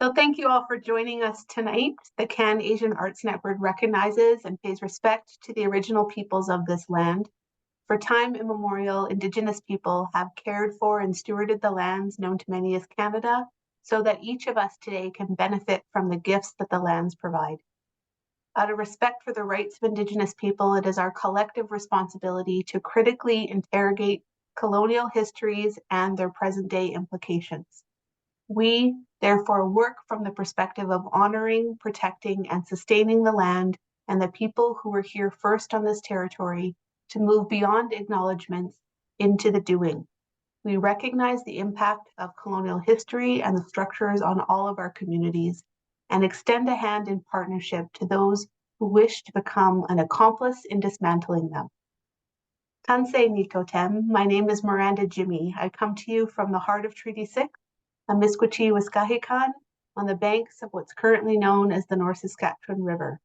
So thank you all for joining us tonight. The CanAsian Arts Network recognizes and pays respect to the original peoples of this land. For time immemorial, Indigenous people have cared for and stewarded the lands known to many as Canada, so that each of us today can benefit from the gifts that the lands provide. Out of respect for the rights of Indigenous people, it is our collective responsibility to critically interrogate colonial histories and their present-day implications. We, therefore, work from the perspective of honoring, protecting, and sustaining the land and the people who were here first on this territory to move beyond acknowledgements into the doing. We recognize the impact of colonial history and the structures on all of our communities and extend a hand in partnership to those who wish to become an accomplice in dismantling them. Tanse Nitotem, my name is Miranda Jimmy. I come to you from the heart of Treaty 6, Amiskwachi, Wiskahikan, on the banks of what's currently known as the North Saskatchewan River.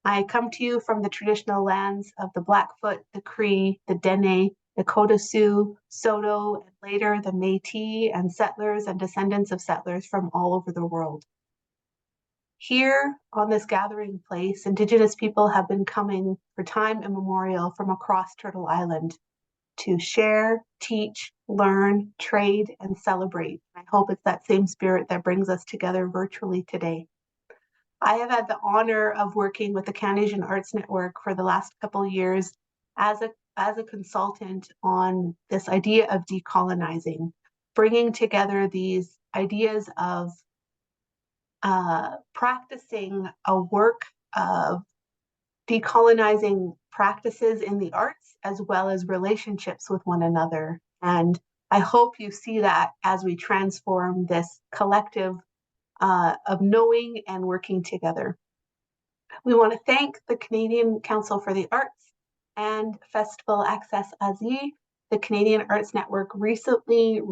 I come to you from the traditional lands of the Blackfoot, the Cree, the Dene, the Dakota Sioux, Saulteaux, and later the Métis and settlers and descendants of settlers from all over the world. Here on this gathering place, Indigenous people have been coming for time immemorial from across Turtle Island to share, teach, learn, trade, and celebrate. I hope it's that same spirit that brings us together virtually today. I have had the honor of working with the CanAsian Arts Network for the last couple of years as a consultant on this idea of decolonizing, bringing together these ideas of practicing a work of decolonizing practices in the arts as well as relationships with one another. And I hope you see that as we transform this collective of knowing and working together. We want to thank the Canadian Council for the Arts and Festival Access Asie. The Canadian Arts Network recently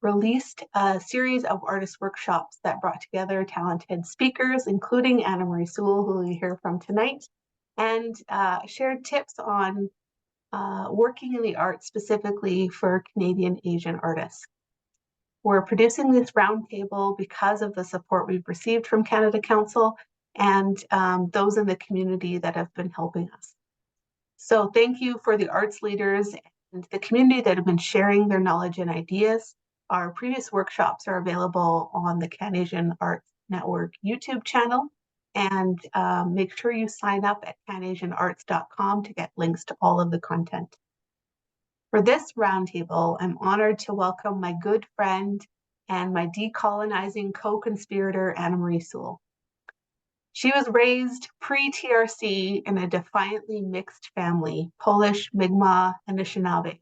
released a series of artist workshops that brought together talented speakers, including Marie Sewell, who we hear from tonight, and shared tips on working in the arts specifically for Canadian Asian artists. We're producing this roundtable because of the support we've received from Canada Council and those in the community that have been helping us. So thank you for the arts leaders and the community that have been sharing their knowledge and ideas. Our previous workshops are available on the CanAsian Arts Network YouTube channel, and make sure you sign up at canasianarts.com to get links to all of the content. For this roundtable, I'm honored to welcome my good friend and my decolonizing co-conspirator, Marie Sewell. She was raised pre-TRC in a defiantly mixed family, Polish, Mi'kmaq, and Anishinaabe.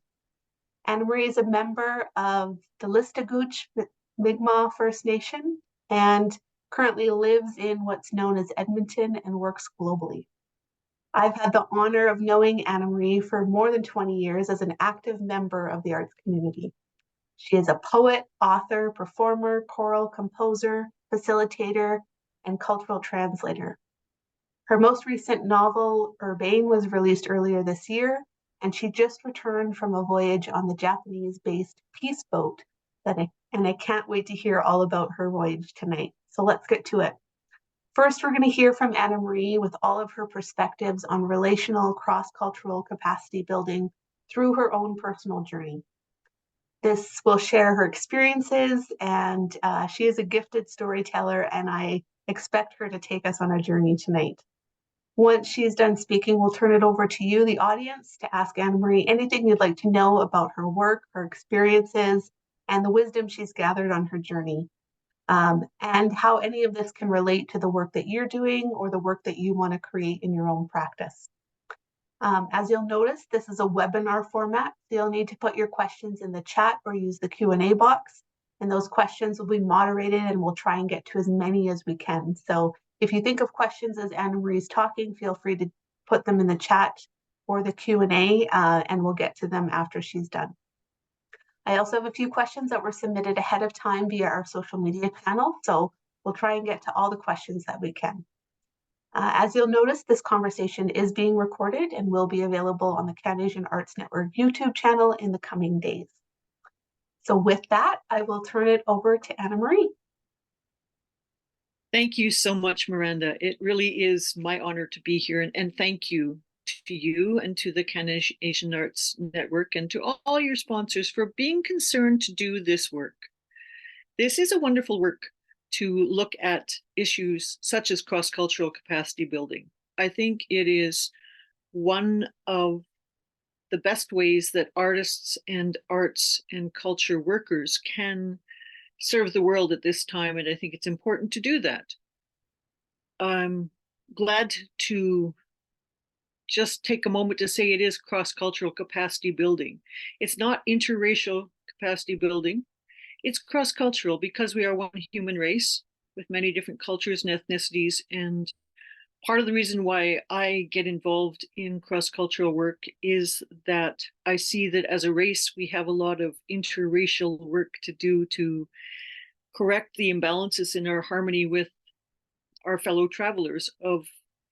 Marie is a member of the Listaguch Mi'kmaq First Nation and currently lives in what's known as Edmonton and works globally. I've had the honor of knowing Marie for more than 20 years as an active member of the arts community. She is a poet, author, performer, choral composer, facilitator, and cultural translator. Her most recent novel, Urbane, was released earlier this year, and she just returned from a voyage on the Japanese-based Peace Boat, and I can't wait to hear all about her voyage tonight. So let's get to it. First, we're going to hear from Marie with all of her perspectives on relational cross-cultural capacity building through her own personal journey. This will share her experiences, and she is a gifted storyteller, and I expect her to take us on a journey tonight. Once she's done speaking, we'll turn it over to you, the audience, to ask Marie anything you'd like to know about her work, her experiences, and the wisdom she's gathered on her journey. And how any of this can relate to the work that you're doing or the work that you want to create in your own practice. As you'll notice, this is a webinar format, so you'll need to put your questions in the chat or use the Q&A box, and those questions will be moderated and we'll try and get to as many as we can. So if you think of questions as Marie's talking, feel free to put them in the chat or the Q&A, and we'll get to them after she's done. I also have a few questions that were submitted ahead of time via our social media channel, so we'll try and get to all the questions that we can. As you'll notice, this conversation is being recorded and will be available on the CanAsian Arts Network YouTube channel in the coming days. So with that, I will turn it over to Marie. Thank you so much, Miranda. It really is my honor to be here. And thank you to you and to the CanAsian Arts Network and to all your sponsors for being concerned to do this work. This is a wonderful work to look at issues such as cross-cultural capacity building. I think it is one of the best ways that artists and arts and culture workers can serve the world at this time, and I think it's important to do that. I'm glad to just take a moment to say it is cross-cultural capacity building. It's not interracial capacity building. It's cross-cultural because we are one human race with many different cultures and ethnicities. And part of the reason why I get involved in cross-cultural work is that I see that as a race, we have a lot of interracial work to do to correct the imbalances in our harmony with our fellow travelers of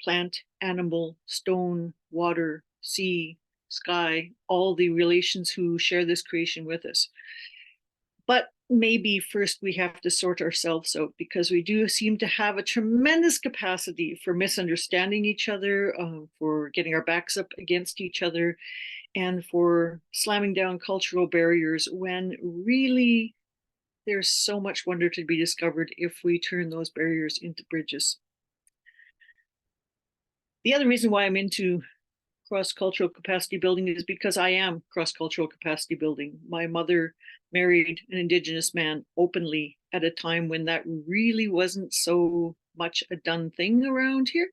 plant, animal, stone, water, sea, sky, all the relations who share this creation with us. But maybe first we have to sort ourselves out because we do seem to have a tremendous capacity for misunderstanding each other, for getting our backs up against each other, and for slamming down cultural barriers when really there's so much wonder to be discovered if we turn those barriers into bridges. The other reason why I'm into cross-cultural capacity building is because I am cross-cultural capacity building. My mother married an Indigenous man openly at a time when that really wasn't so much a done thing around here,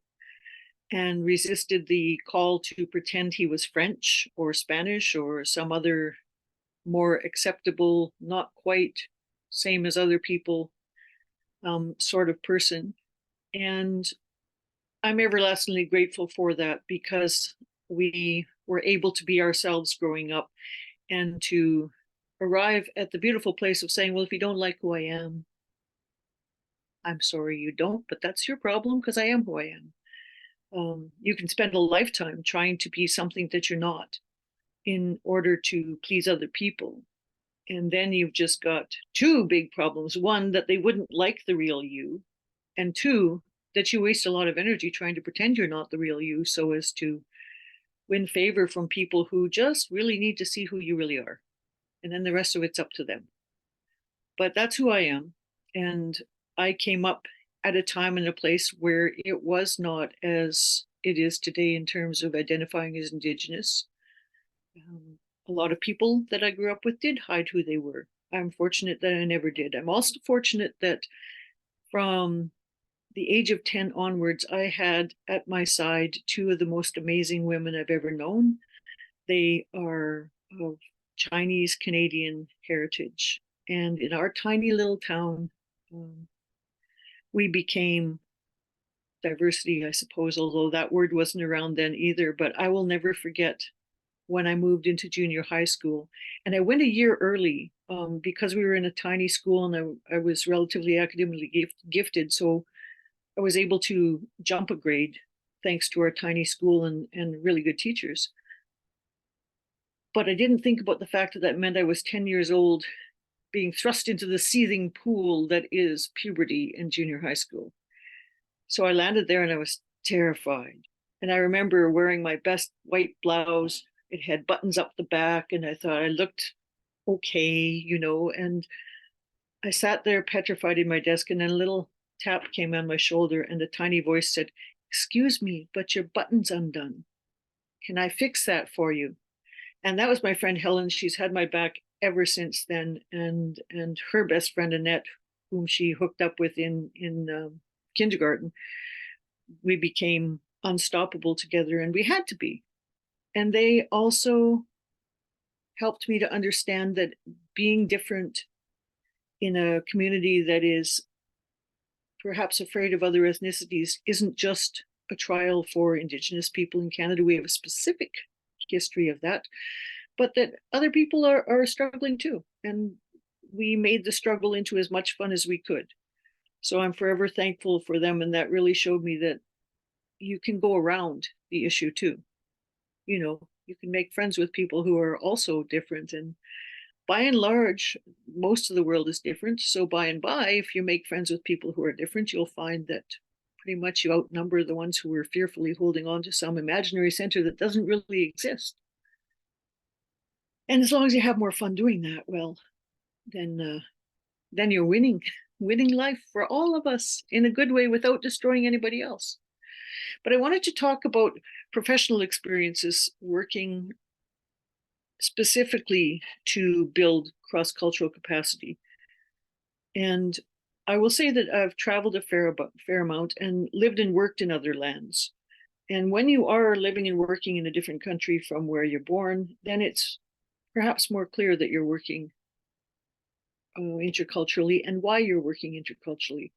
and resisted the call to pretend he was French or Spanish or some other more acceptable, not quite same as other people sort of person. And I'm everlastingly grateful for that because we were able to be ourselves growing up and to arrive at the beautiful place of saying, well, if you don't like who I am, I'm sorry you don't, but that's your problem because I am who I am. You can spend a lifetime trying to be something that you're not in order to please other people. And then you've just got two big problems. One, that they wouldn't like the real you. And two, that you waste a lot of energy trying to pretend you're not the real you so as to win favor from people who just really need to see who you really are. And then the rest of it's up to them. But that's who I am. And I came up at a time and a place where it was not as it is today in terms of identifying as Indigenous. A lot of people that I grew up with did hide who they were. I'm fortunate that I never did. I'm also fortunate that from the age of 10 onwards, I had at my side two of the most amazing women I've ever known. They are of Chinese Canadian heritage. And in our tiny little town, we became diversity, I suppose, although that word wasn't around then either. But I will never forget when I moved into junior high school. And I went a year early because we were in a tiny school and I was relatively academically gifted. So I was able to jump a grade thanks to our tiny school and really good teachers. But I didn't think about the fact that that meant I was 10 years old being thrust into the seething pool that is puberty in junior high school. So I landed there and I was terrified. And I remember wearing my best white blouse. It had buttons up the back, and I thought I looked okay, you know. And I sat there petrified in my desk, and then a little tap came on my shoulder, and a tiny voice said, "Excuse me, but your button's undone. Can I fix that for you?" And that was my friend Helen. She's had my back ever since then, and her best friend Annette, whom she hooked up with in kindergarten, we became unstoppable together, and we had to be. And they also helped me to understand that being different in a community that is perhaps afraid of other ethnicities isn't just a trial for Indigenous people in Canada. We have a specific history of that, but that other people are struggling too. And we made the struggle into as much fun as we could. So I'm forever thankful for them. And that really showed me that you can go around the issue too. You know, you can make friends with people who are also different. And by and large, most of the world is different. So by and by, if you make friends with people who are different, you'll find that pretty much you outnumber the ones who are fearfully holding on to some imaginary center that doesn't really exist. And as long as you have more fun doing that, well, then you're winning life for all of us in a good way without destroying anybody else. But I wanted to talk about professional experiences working specifically to build cross-cultural capacity. And I will say that I've traveled a fair amount and lived and worked in other lands. And when you are living and working in a different country from where you're born, then it's perhaps more clear that you're working interculturally and why you're working interculturally.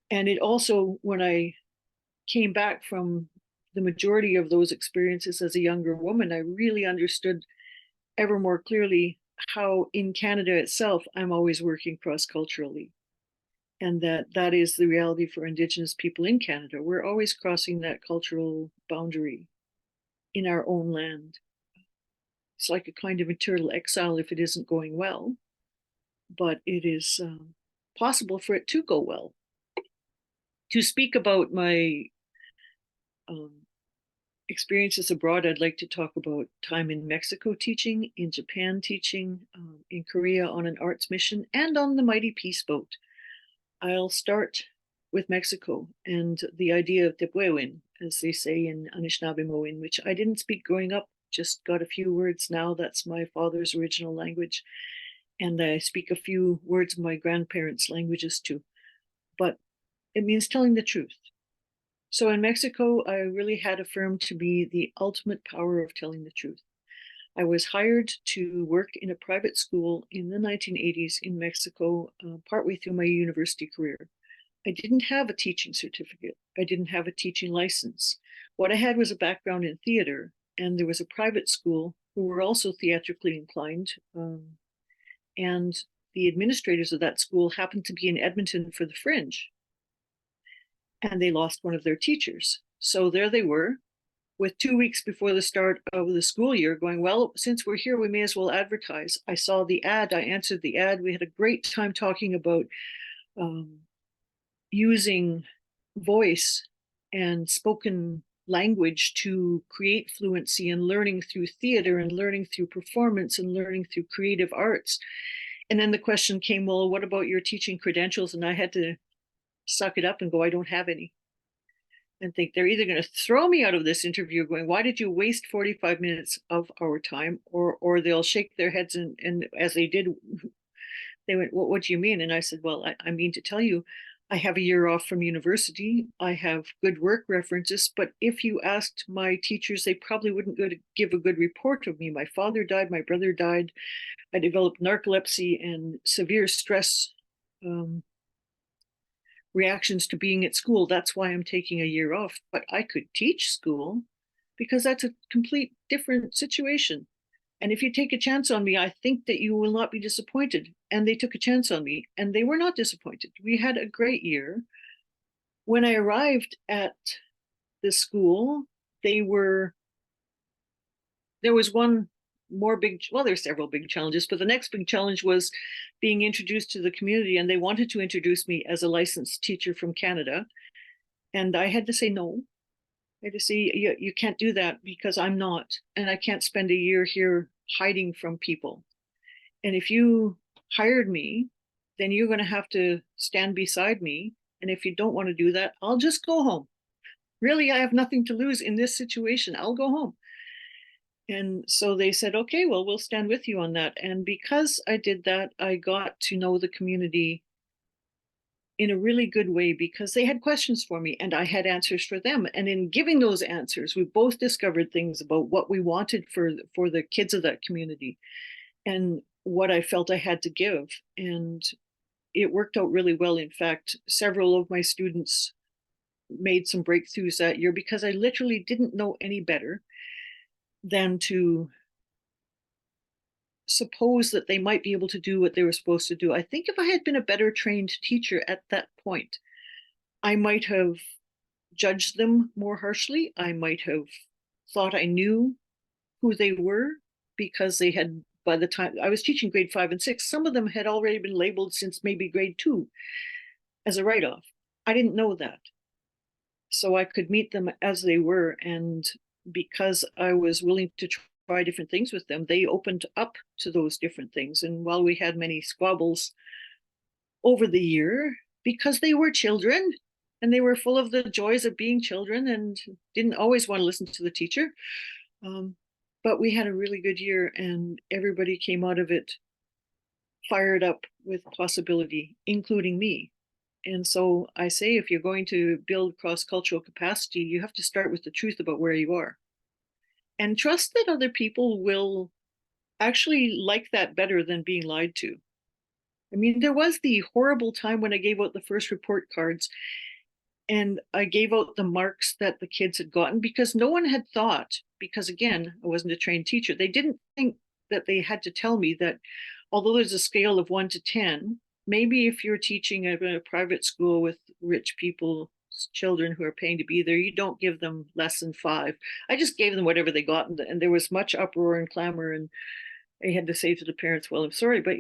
And it also, when I came back from the majority of those experiences as a younger woman, I really understood ever more clearly how in Canada itself, I'm always working cross-culturally. And that is the reality for Indigenous people in Canada. We're always crossing that cultural boundary in our own land. It's like a kind of eternal exile if it isn't going well, but it is possible for it to go well. To speak about my experiences abroad, I'd like to talk about time in Mexico teaching, in Japan teaching, in Korea on an arts mission, and on the mighty peace boat. I'll start with Mexico and the idea of tepuewin, as they say in Anishinaabemowin, which I didn't speak growing up, just got a few words now. That's my father's original language. And I speak a few words of my grandparents' languages too. But it means telling the truth. So in Mexico, I really had affirmed to be the ultimate power of telling the truth. I was hired to work in a private school in the 1980s in Mexico, partway through my university career. I didn't have a teaching certificate. I didn't have a teaching license. What I had was a background in theater, and there was a private school who were also theatrically inclined. And the administrators of that school happened to be in Edmonton for the Fringe. And they lost one of their teachers. So there they were, with 2 weeks before the start of the school year, going, well, since we're here, we may as well advertise. I saw the ad, I answered the ad. We had a great time talking about using voice and spoken language to create fluency and learning through theater and learning through performance and learning through creative arts. And then the question came, well, what about your teaching credentials? And I had to suck it up and go, I don't have any. And think they're either going to throw me out of this interview going, why did you waste 45 minutes of our time? Or they'll shake their heads and as they did, they went, what do you mean? And I said, well, I mean to tell you, I have a year off from university. I have good work references, but if you asked my teachers, they probably wouldn't go to give a good report of me. My father died, my brother died. I developed narcolepsy and severe stress reactions to being at school. That's why I'm taking a year off. But I could teach school because that's a complete different situation. And if you take a chance on me, I think that you will not be disappointed. And they took a chance on me and they were not disappointed. We had a great year. When I arrived at the school, there was one more big, well, there's several big challenges, but the next big challenge was being introduced to the community, and they wanted to introduce me as a licensed teacher from Canada. And I had to say no. I had to say, you can't do that because I'm not, and I can't spend a year here hiding from people. And if you hired me, then you're going to have to stand beside me. And if you don't want to do that, I'll just go home. Really, I have nothing to lose in this situation. I'll go home. And so they said, okay, well, we'll stand with you on that. And because I did that, I got to know the community in a really good way because they had questions for me and I had answers for them. And in giving those answers, we both discovered things about what we wanted for the kids of that community and what I felt I had to give. And it worked out really well. In fact, several of my students made some breakthroughs that year because I literally didn't know any better than to suppose that they might be able to do what they were supposed to do. I think if I had been a better trained teacher at that point, I might have judged them more harshly. I might have thought I knew who they were because they had by the time I was teaching grade 5 and 6, some of them had already been labeled since maybe grade 2 as a write-off. I didn't know that. So I could meet them as they were. And because I was willing to try different things with them, they opened up to those different things. And while we had many squabbles over the year, because they were children and they were full of the joys of being children and didn't always want to listen to the teacher, but we had a really good year, and everybody came out of it fired up with possibility, including me. And so I say, if you're going to build cross-cultural capacity, you have to start with the truth about where you are. And trust that other people will actually like that better than being lied to. I mean, there was the horrible time when I gave out the first report cards and I gave out the marks that the kids had gotten, because no one had thought, because again, I wasn't a trained teacher, they didn't think that they had to tell me that although there's a scale of 1 to 10, maybe if you're teaching at a private school with rich people, children who are paying to be there, you don't give them less than 5. I just gave them whatever they got, and there was much uproar and clamor, and I had to say to the parents, well, I'm sorry, but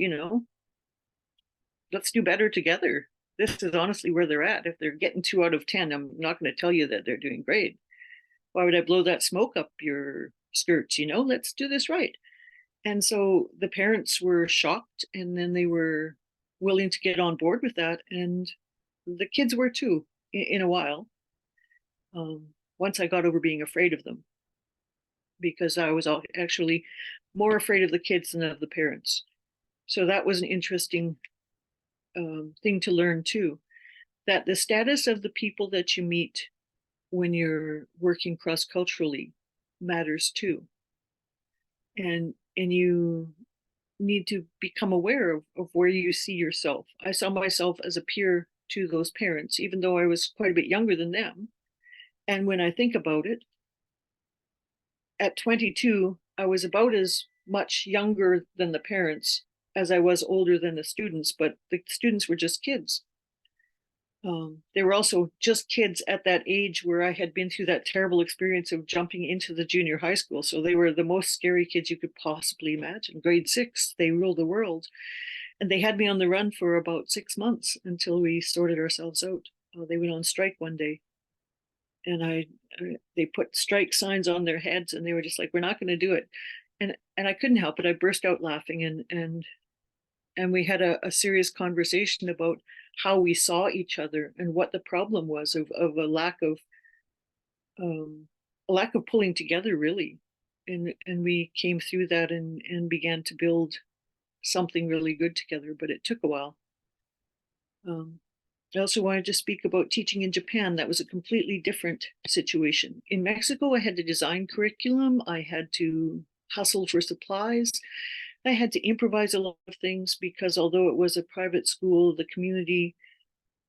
let's do better together. This is honestly where they're at. If they're getting 2 out of 10, I'm not going to tell you that they're doing great. Why would I blow that smoke up your skirts? Let's do this right. And so the parents were shocked, and then they were willing to get on board with that. And the kids were too, in a while. Once I got over being afraid of them, because I was actually more afraid of the kids than of the parents. So that was an interesting thing to learn too, that the status of the people that you meet when you're working cross-culturally matters too. And you need to become aware of where you see yourself. I saw myself as a peer to those parents, even though I was quite a bit younger than them. And when I think about it, at 22, I was about as much younger than the parents as I was older than the students, but the students were just kids. They were also just kids at that age where I had been through that terrible experience of jumping into the junior high school. So they were the most scary kids you could possibly imagine. Grade 6, they ruled the world. And they had me on the run for about 6 months until we sorted ourselves out. They went on strike one day, and they put strike signs on their heads, and they were just like, we're not going to do it. And I couldn't help it. I burst out laughing, and we had a serious conversation about how we saw each other and what the problem was of a lack of pulling together, really. And we came through that and began to build something really good together, but it took a while. I also wanted to speak about teaching in Japan. That was a completely different situation. In Mexico, I had to design curriculum. I had to hustle for supplies. I had to improvise a lot of things, because although it was a private school, the community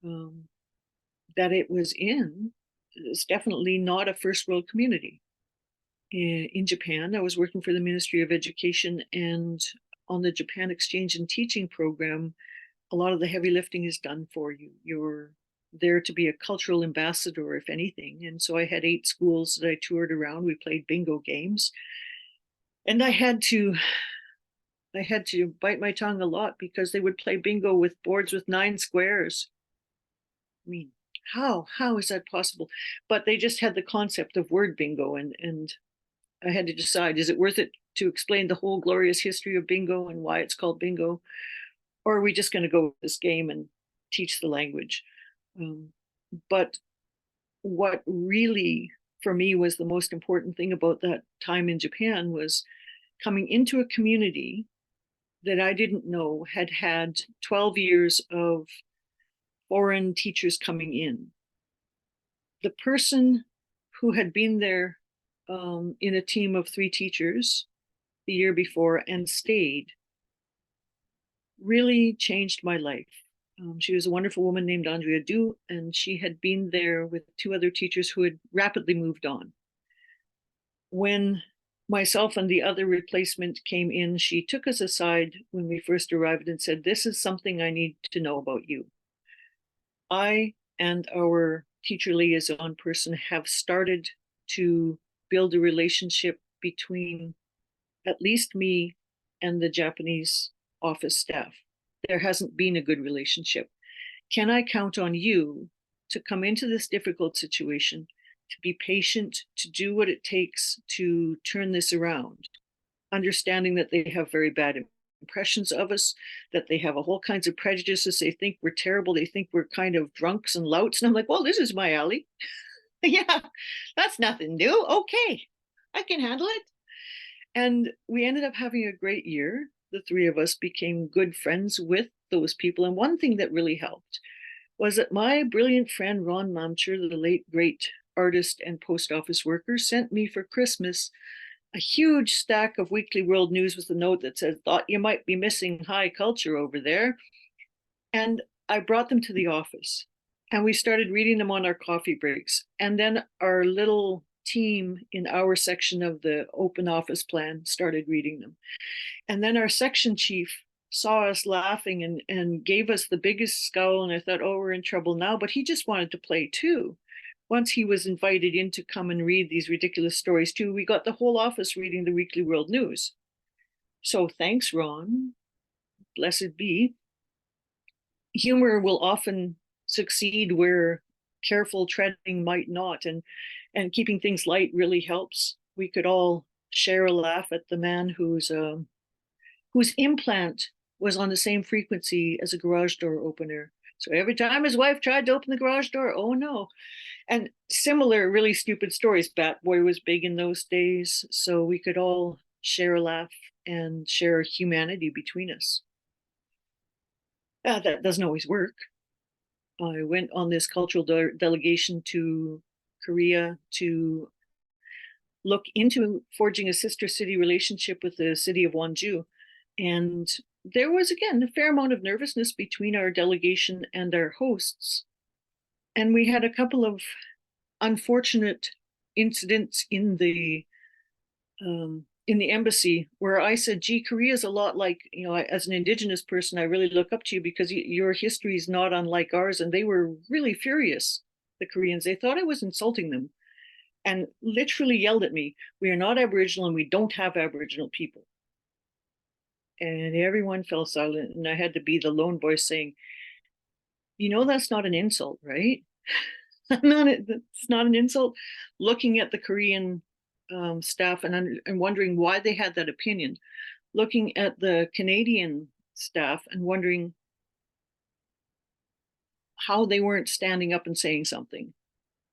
that it was in is definitely not a first world community. In Japan, I was working for the Ministry of Education, and on the Japan Exchange and Teaching program, a lot of the heavy lifting is done for you. You're there to be a cultural ambassador, if anything. And so I had 8 schools that I toured around. We played bingo games. And I had to bite my tongue a lot, because they would play bingo with boards with 9 squares. I mean, how is that possible? But they just had the concept of word bingo, and I had to decide, is it worth it to explain the whole glorious history of bingo and why it's called bingo? Or are we just going to go with this game and teach the language? But what really, for me, was the most important thing about that time in Japan was coming into a community that I didn't know had 12 years of foreign teachers coming in. The person who had been there in a team of 3 teachers the year before and stayed really changed my life. She was a wonderful woman named Andrea Du, and she had been there with 2 other teachers who had rapidly moved on. When myself and the other replacement came in, she took us aside when we first arrived and said, this is something I need to know about you. I and our teacher liaison person have started to build a relationship between at least me and the Japanese office staff. There hasn't been a good relationship. Can I count on you to come into this difficult situation, to be patient, to do what it takes to turn this around, understanding that they have very bad impressions of us, that they have a whole kinds of prejudices. They think we're terrible. They think we're kind of drunks and louts. And I'm like, well, this is my alley. Yeah, that's nothing new. Okay, I can handle it. And we ended up having a great year. The three of us became good friends with those people. And one thing that really helped was that my brilliant friend Ron Mamcher, the late great artist and post office worker, sent me for Christmas a huge stack of Weekly World News with a note that said, thought you might be missing high culture over there. And I brought them to the office and we started reading them on our coffee breaks. And then our little team in our section of the open office plan started reading them. And then our section chief saw us laughing and gave us the biggest scowl. And I thought, oh, we're in trouble now. But he just wanted to play too. Once he was invited in to come and read these ridiculous stories too, we got the whole office reading the Weekly World News. So thanks, Ron. Blessed be. Humor will often succeed where careful treading might not, and keeping things light really helps. We could all share a laugh at the man whose implant was on the same frequency as a garage door opener. So every time his wife tried to open the garage door, oh no. And similar really stupid stories. Bat Boy was big in those days, so we could all share a laugh and share humanity between us. That doesn't always work. I went on this cultural delegation to Korea to look into forging a sister city relationship with the city of Wonju. And there was, again, a fair amount of nervousness between our delegation and our hosts. And we had a couple of unfortunate incidents in the embassy where I said, gee, Korea is a lot like, as an Indigenous person, I really look up to you because your history is not unlike ours. And they were really furious, the Koreans. They thought I was insulting them and literally yelled at me, we are not Aboriginal and we don't have Aboriginal people. And everyone fell silent. And I had to be the lone voice saying, that's not an insult, right? It's not an insult. Looking at the Korean staff and wondering why they had that opinion. Looking at the Canadian staff and wondering how they weren't standing up and saying something.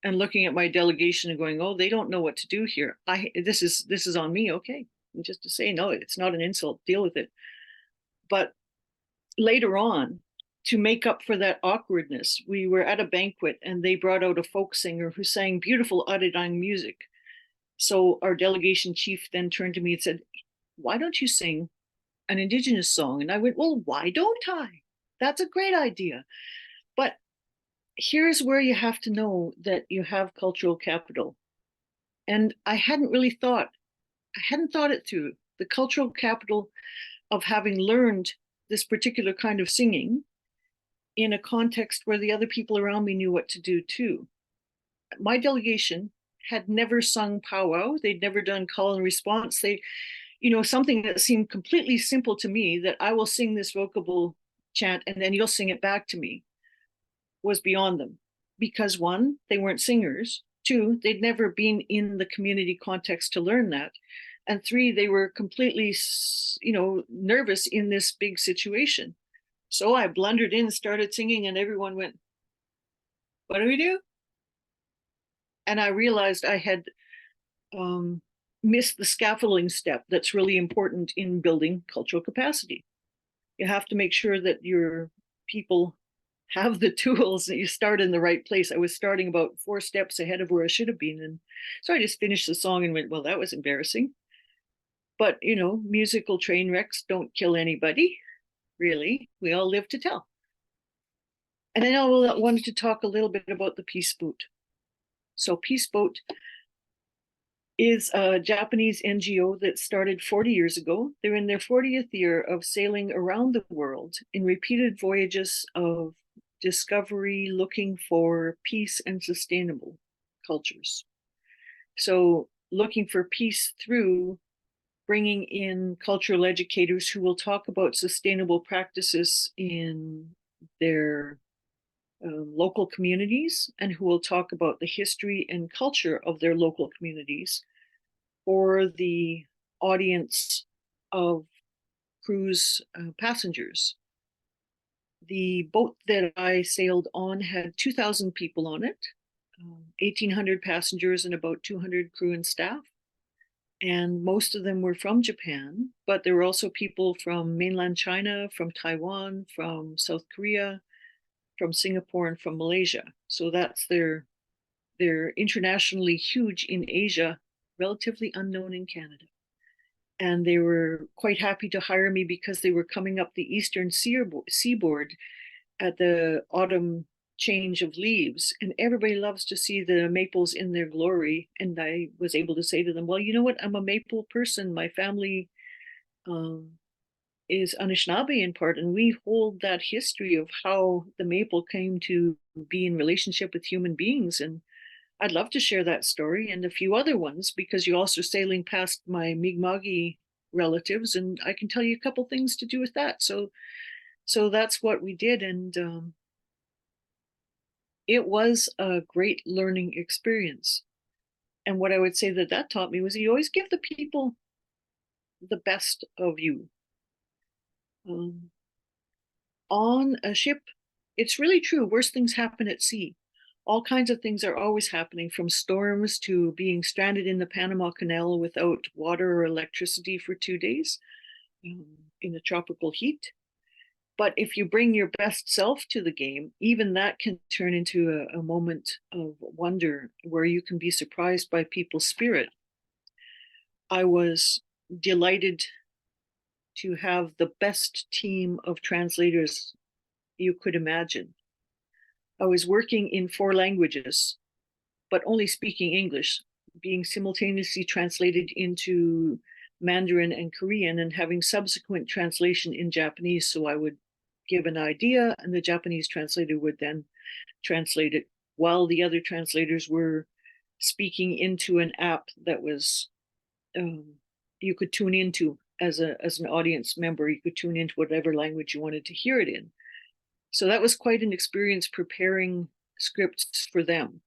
And looking at my delegation and going, oh, they don't know what to do here. This is on me, okay. And just to say, no, it's not an insult, deal with it. But later on, to make up for that awkwardness, we were at a banquet and they brought out a folk singer who sang beautiful Arirang music. So our delegation chief then turned to me and said, why don't you sing an Indigenous song? And I went, well, why don't I? That's a great idea. But here's where you have to know that you have cultural capital. And I hadn't thought it through. The cultural capital of having learned this particular kind of singing in a context where the other people around me knew what to do too. My delegation had never sung powwow. They'd never done call and response. Something that seemed completely simple to me, that I will sing this vocable chant and then you'll sing it back to me, was beyond them. Because one, they weren't singers. Two, they'd never been in the community context to learn that. And three, they were completely, nervous in this big situation. So I blundered in, started singing, and everyone went, what do we do? And I realized I had missed the scaffolding step that's really important in building cultural capacity. You have to make sure that your people have the tools, that you start in the right place. I was starting about 4 steps ahead of where I should have been. And so I just finished the song and went, well, that was embarrassing. But, musical train wrecks don't kill anybody, really. We all live to tell. And then I wanted to talk a little bit about the Peace Boat. So Peace Boat is a Japanese NGO that started 40 years ago. They're in their 40th year of sailing around the world in repeated voyages of discovery, looking for peace and sustainable cultures. So looking for peace through bringing in cultural educators who will talk about sustainable practices in their local communities and who will talk about the history and culture of their local communities for the audience of cruise passengers. The boat that I sailed on had 2,000 people on it, 1,800 passengers and about 200 crew and staff. And most of them were from Japan, but there were also people from mainland China, from Taiwan, from South Korea, from Singapore, and from Malaysia. So that's they're internationally huge in Asia, relatively unknown in Canada. And they were quite happy to hire me because they were coming up the eastern seaboard at the autumn change of leaves, and everybody loves to see the maples in their glory. And I was able to say to them, well, you know what, I'm a maple person. My family is Anishinaabe in part, and we hold that history of how the maple came to be in relationship with human beings. And I'd love to share that story and a few other ones, because you're also sailing past my Mi'kma'ki relatives, and I can tell you a couple things to do with that. So that's what we did. And it was a great learning experience. And what I would say that taught me was you always give the people the best of you. On a ship, it's really true. Worse things happen at sea. All kinds of things are always happening, from storms to being stranded in the Panama Canal without water or electricity for 2 days in the tropical heat. But if you bring your best self to the game, even that can turn into a moment of wonder where you can be surprised by people's spirit. I was delighted to have the best team of translators you could imagine. I was working in 4 languages, but only speaking English, being simultaneously translated into Mandarin and Korean, and having subsequent translation in Japanese. So I would give an idea, and the Japanese translator would then translate it, while the other translators were speaking into an app that was you could tune into as an audience member. You could tune into whatever language you wanted to hear it in. So that was quite an experience preparing scripts for them.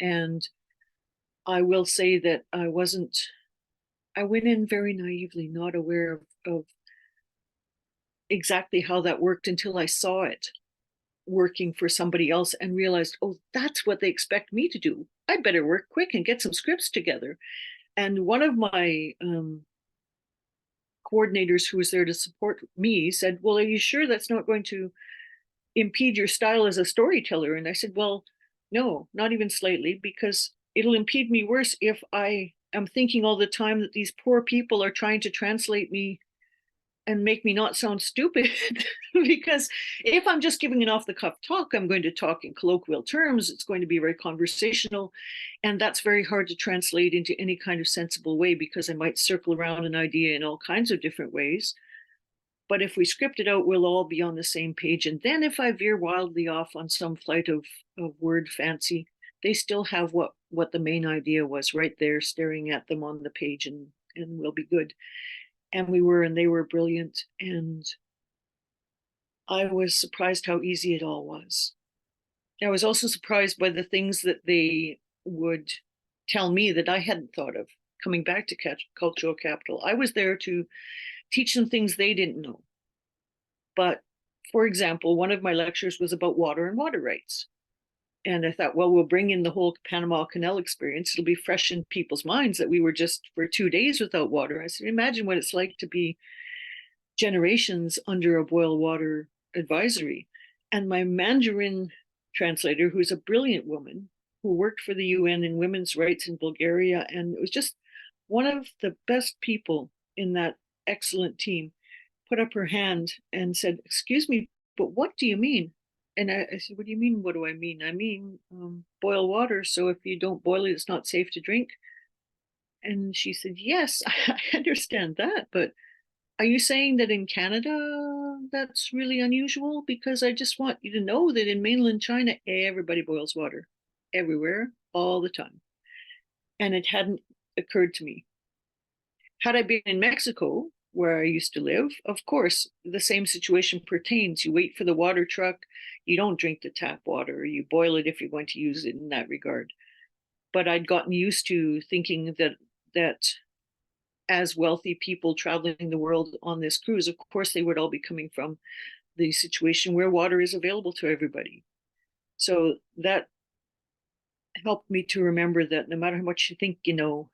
And I will say that I went in very naively, not aware of exactly how that worked until I saw it working for somebody else and realized, oh, that's what they expect me to do. I better work quick and get some scripts together. And one of my coordinators who was there to support me said, well, are you sure that's not going to impede your style as a storyteller? And I said, well, no, not even slightly, because it'll impede me worse if I am thinking all the time that these poor people are trying to translate me and make me not sound stupid. Because if I'm just giving an off the cuff talk, I'm going to talk in colloquial terms. It's going to be very conversational. And that's very hard to translate into any kind of sensible way, because I might circle around an idea in all kinds of different ways. But if we script it out, we'll all be on the same page. And then if I veer wildly off on some flight of word fancy, they still have what the main idea was right there staring at them on the page, and we'll be good. And they were brilliant. And I was surprised how easy it all was. I was also surprised by the things that they would tell me that I hadn't thought of coming back to cultural capital. I was there to teach them things they didn't know. But for example, one of my lectures was about water and water rights. And I thought, well, we'll bring in the whole Panama Canal experience. It'll be fresh in people's minds that we were just for 2 days without water. I said, imagine what it's like to be generations under a boil water advisory. And my Mandarin translator, who's a brilliant woman who worked for the UN in women's rights in Bulgaria, and it was just one of the best people in that excellent team, put up her hand and said, excuse me, but what do you mean? And I said, what do you mean? What do I mean? I mean, boil water. So if you don't boil it, it's not safe to drink. And she said, yes, I understand that. But are you saying that in Canada, that's really unusual? Because I just want you to know that in mainland China, everybody boils water everywhere, all the time. And it hadn't occurred to me. Had I been in Mexico, where I used to live, of course, the same situation pertains. You wait for the water truck, you don't drink the tap water, you boil it if you're going to use it in that regard. But I'd gotten used to thinking that as wealthy people traveling the world on this cruise, of course, they would all be coming from the situation where water is available to everybody. So that helped me to remember that no matter how much you think you know,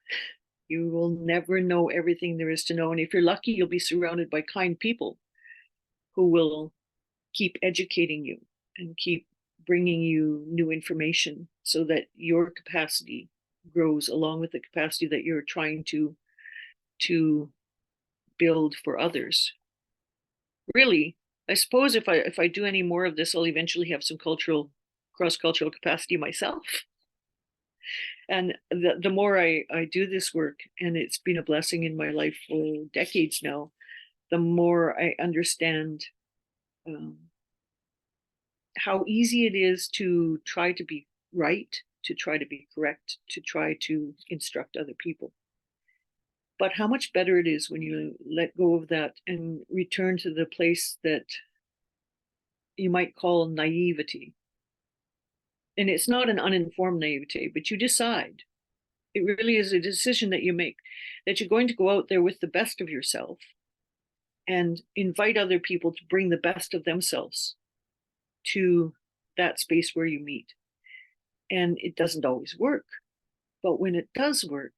you will never know everything there is to know. And if you're lucky, you'll be surrounded by kind people who will keep educating you and keep bringing you new information so that your capacity grows along with the capacity that you're trying to build for others. Really, I suppose if I do any more of this, I'll eventually have some cross-cultural capacity myself. And the more I do this work, and it's been a blessing in my life for decades now, the more I understand how easy it is to try to be right, to try to be correct, to try to instruct other people. But how much better it is when you let go of that and return to the place that you might call naivety. And it's not an uninformed naivety, but you decide. It really is a decision that you make, that you're going to go out there with the best of yourself and invite other people to bring the best of themselves to that space where you meet. And it doesn't always work, but when it does work,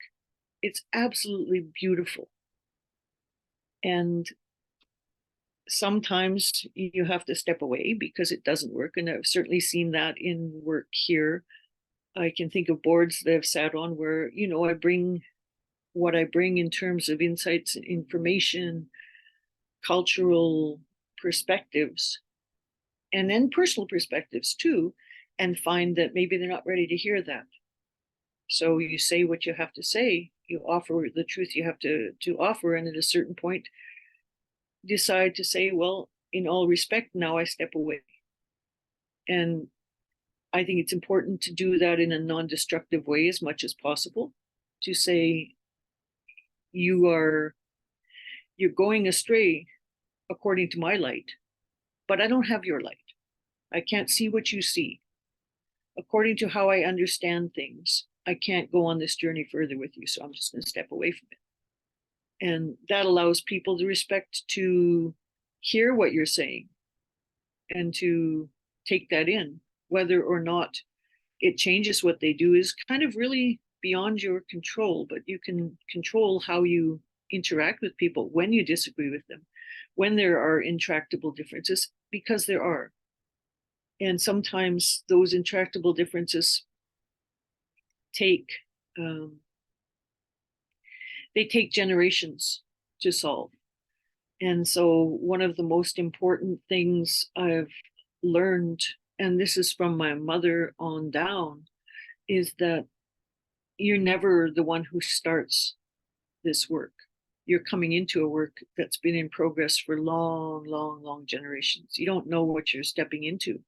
it's absolutely beautiful. And sometimes you have to step away because it doesn't work. And I've certainly seen that in work here. I can think of boards that I've sat on where, you know, I bring what I bring in terms of insights, information, cultural perspectives, and then personal perspectives too, and find that maybe they're not ready to hear that. So you say what you have to say, you offer the truth you have to offer, and at a certain point, decide to say, well, in all respect, now I step away. And I think it's important to do that in a non-destructive way as much as possible, to say you're going astray according to my light, but I don't have your light. I can't see what you see. According to how I understand things, I can't go on this journey further with you, so I'm just going to step away from it. And that allows people the respect to hear what you're saying and to take that in. Whether or not it changes what they do is kind of really beyond your control, but you can control how you interact with people when you disagree with them, when there are intractable differences, because there are. And sometimes those intractable differences take generations to solve. And so one of the most important things I've learned, and this is from my mother on down, is that you're never the one who starts this work. You're coming into a work that's been in progress for long, long, long generations. You don't know what you're stepping into.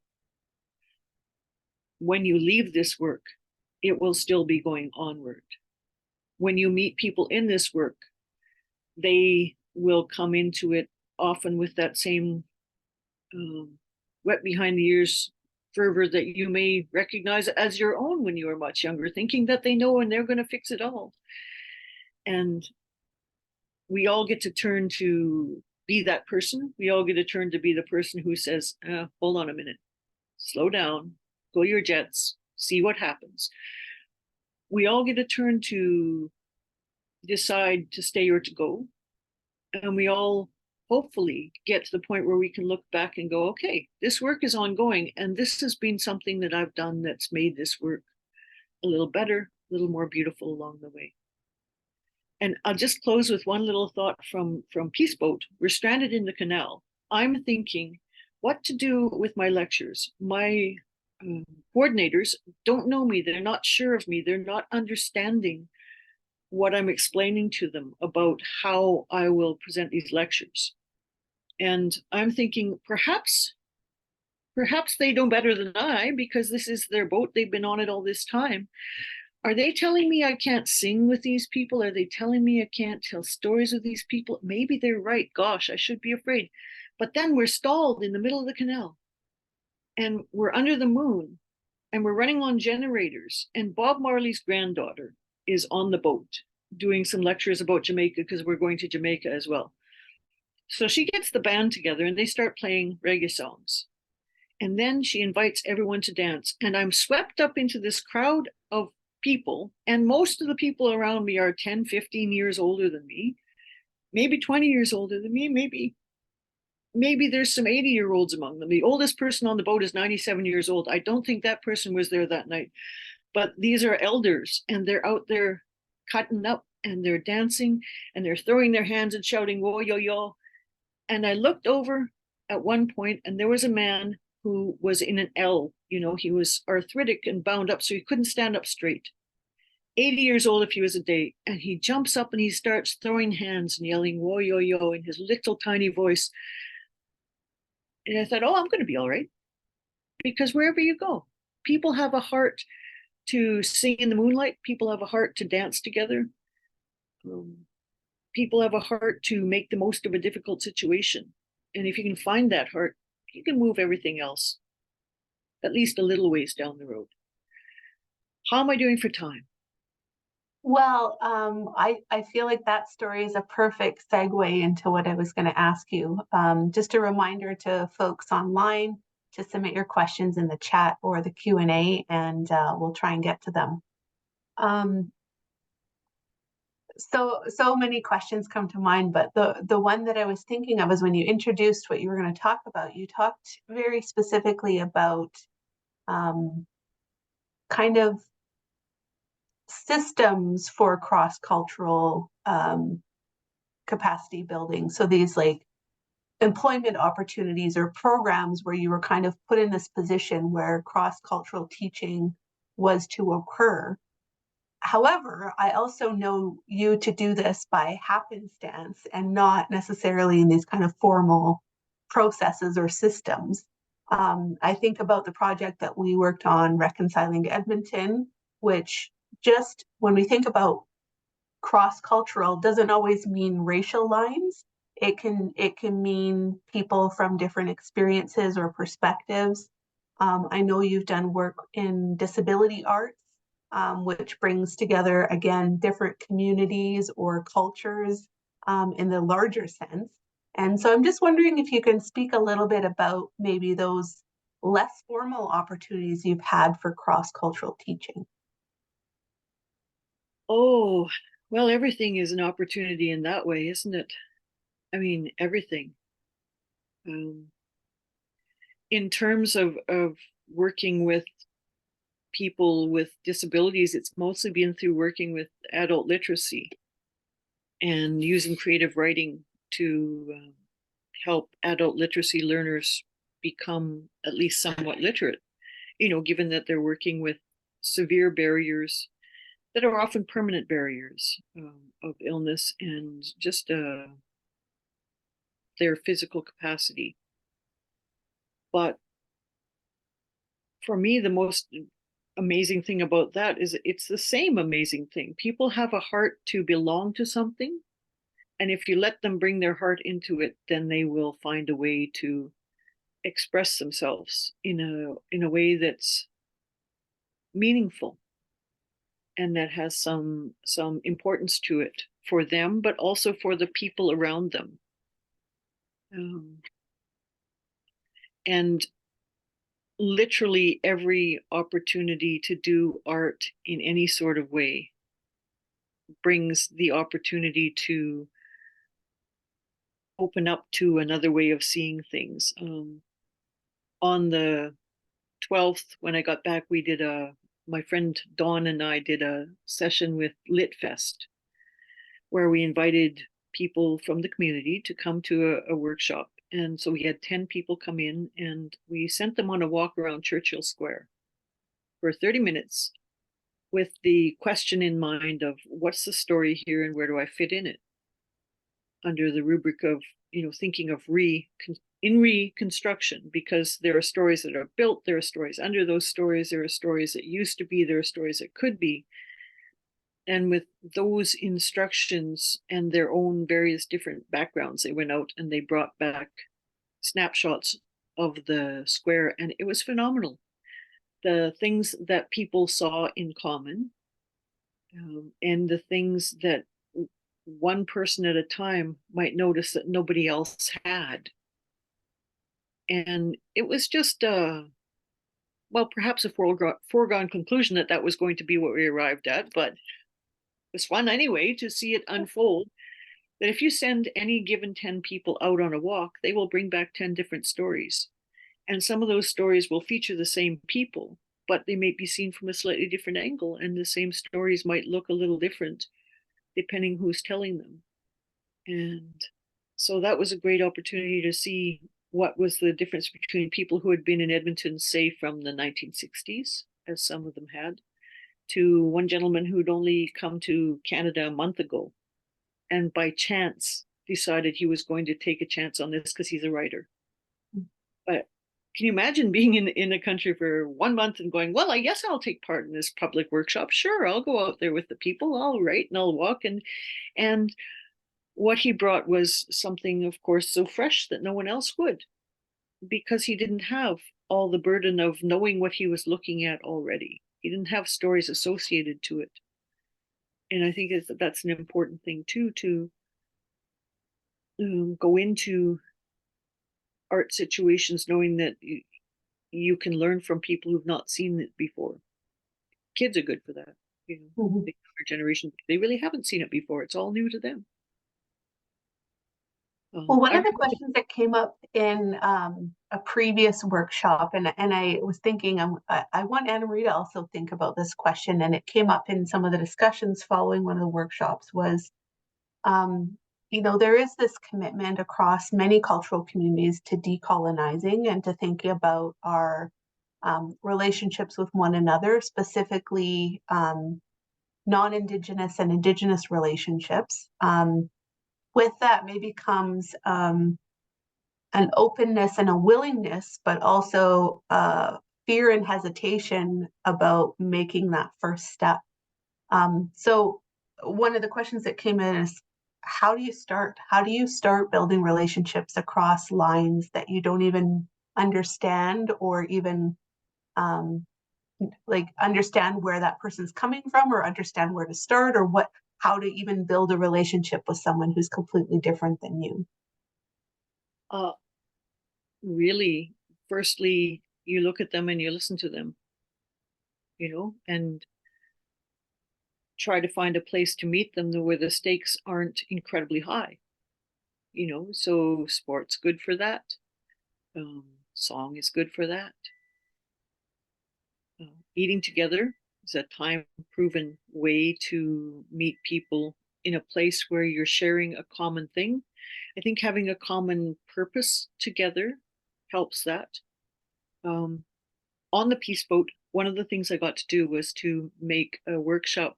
When you leave this work, it will still be going onward. When you meet people in this work, they will come into it often with that same wet behind the ears fervor that you may recognize as your own when you were much younger, thinking that they know and they're going to fix it all. And we all get to turn to be that person. We all get to turn to be the person who says, hold on a minute, slow down, go your jets, see what happens. We all get a turn to decide to stay or to go. And we all hopefully get to the point where we can look back and go, okay, this work is ongoing. And this has been something that I've done that's made this work a little better, a little more beautiful along the way. And I'll just close with one little thought from Peace Boat. We're stranded in the canal. I'm thinking what to do with my lectures. My coordinators don't know me. They're not sure of me. They're not understanding what I'm explaining to them about how I will present these lectures. And I'm thinking perhaps they know better than I, because this is their boat. They've been on it all this time. are they telling me I can't sing with these people? Are they telling me I can't tell stories with these people? Maybe they're right. Gosh, I should be afraid. But then we're stalled in the middle of the canal and we're under the moon and we're running on generators. And Bob Marley's granddaughter is on the boat doing some lectures about Jamaica because we're going to Jamaica as well. So she gets the band together and they start playing reggae songs. And then she invites everyone to dance. And I'm swept up into this crowd of people. And most of the people around me are 10, 15 years older than me, maybe 20 years older than me, maybe there's some 80-year-olds among them. The oldest person on the boat is 97 years old. I don't think that person was there that night. But these are elders and they're out there cutting up and they're dancing and they're throwing their hands and shouting, whoa, yo, yo. And I looked over at one point and there was a man who was in an L. You know, he was arthritic and bound up, so he couldn't stand up straight. 80 years old if he was a day. And he jumps up and he starts throwing hands and yelling, whoa, yo, yo, in his little tiny voice. And I thought, oh, I'm going to be all right. Because wherever you go, people have a heart to sing in the moonlight. People have a heart to dance together. People have a heart to make the most of a difficult situation. And if you can find that heart, you can move everything else at least a little ways down the road. How am I doing for time? Well, I feel like that story is a perfect segue into what I was going to ask you. Just a reminder to folks online to submit your questions in the chat or the Q&A, and we'll try and get to them. So many questions come to mind, but the one that I was thinking of is when you introduced what you were going to talk about, you talked very specifically about kind of systems for cross-cultural capacity building. So these like employment opportunities or programs where you were kind of put in this position where cross-cultural teaching was to occur. However, I also know you to do this by happenstance and not necessarily in these kind of formal processes or systems. I think about the project that we worked on, Reconciling Edmonton, which just when we think about cross-cultural doesn't always mean racial lines. It can mean people from different experiences or perspectives. I know you've done work in disability arts, which brings together, again, different communities or cultures in the larger sense. And so I'm just wondering if you can speak a little bit about maybe those less formal opportunities you've had for cross-cultural teaching. Oh, well, everything is an opportunity in that way, isn't it? I mean, everything. In terms of working with people with disabilities, it's mostly been through working with adult literacy and using creative writing to help adult literacy learners become at least somewhat literate, you know, given that they're working with severe barriers that are often permanent barriers of illness and just their physical capacity. But for me, the most amazing thing about that is it's the same amazing thing. People have a heart to belong to something. And if you let them bring their heart into it, then they will find a way to express themselves in a way that's meaningful and that has some importance to it for them, but also for the people around them. And literally every opportunity to do art in any sort of way brings the opportunity to open up to another way of seeing things. On the 12th, when I got back, we did my friend Dawn and I did a session with LitFest, where we invited people from the community to come to a workshop. And so we had 10 people come in and we sent them on a walk around Churchill Square for 30 minutes with the question in mind of what's the story here and where do I fit in it, under the rubric of, you know, thinking of reconstruction, because there are stories that are built, there are stories under those stories, there are stories that used to be, there are stories that could be. And with those instructions and their own various different backgrounds, they went out and they brought back snapshots of the square, and it was phenomenal. The things that people saw in common, and the things that one person at a time might notice that nobody else had. And it was just, well, perhaps a foregone conclusion that that was going to be what we arrived at, but it was fun anyway to see it unfold. That if you send any given 10 people out on a walk, they will bring back 10 different stories. And some of those stories will feature the same people, but they may be seen from a slightly different angle, and the same stories might look a little different depending who's telling them. And so that was a great opportunity to see what was the difference between people who had been in Edmonton, say from the 1960s, as some of them had, to one gentleman who'd only come to Canada a month ago and by chance decided he was going to take a chance on this because he's a writer. But can you imagine being in a country for 1 month and going, well, I guess I'll take part in this public workshop. Sure, I'll go out there with the people, I'll write and I'll walk. And what he brought was something, of course, so fresh that no one else would, because he didn't have all the burden of knowing what he was looking at already. He didn't have stories associated to it. And I think that's an important thing too, to go into art situations knowing that you can learn from people who've not seen it before. Kids are good for that. You know, Mhm. the younger generation, they really haven't seen it before. It's all new to them. Well, one I of the questions that came up in a previous workshop, and I was thinking, I want Anna Marie to also think about this question, and it came up in some of the discussions following one of the workshops, was, um, there is this commitment across many cultural communities to decolonizing and to thinking about our relationships with one another, specifically non-Indigenous and Indigenous relationships. With that maybe comes an openness and a willingness, but also fear and hesitation about making that first step. So one of the questions that came in is, how do you start? How do you start building relationships across lines that you don't even understand, or even like understand where that person's coming from, or understand where to start, or how to even build a relationship with someone who's completely different than you? uh, really, firstly, you look at them and you listen to them, and try to find a place to meet them where the stakes aren't incredibly high. So sport's good for that. Um, Song is good for that. Eating together is a time proven way to meet people in a place where you're sharing a common thing. I think having a common purpose together helps that. Um, on the Peace Boat, one of the things I got to do was to make a workshop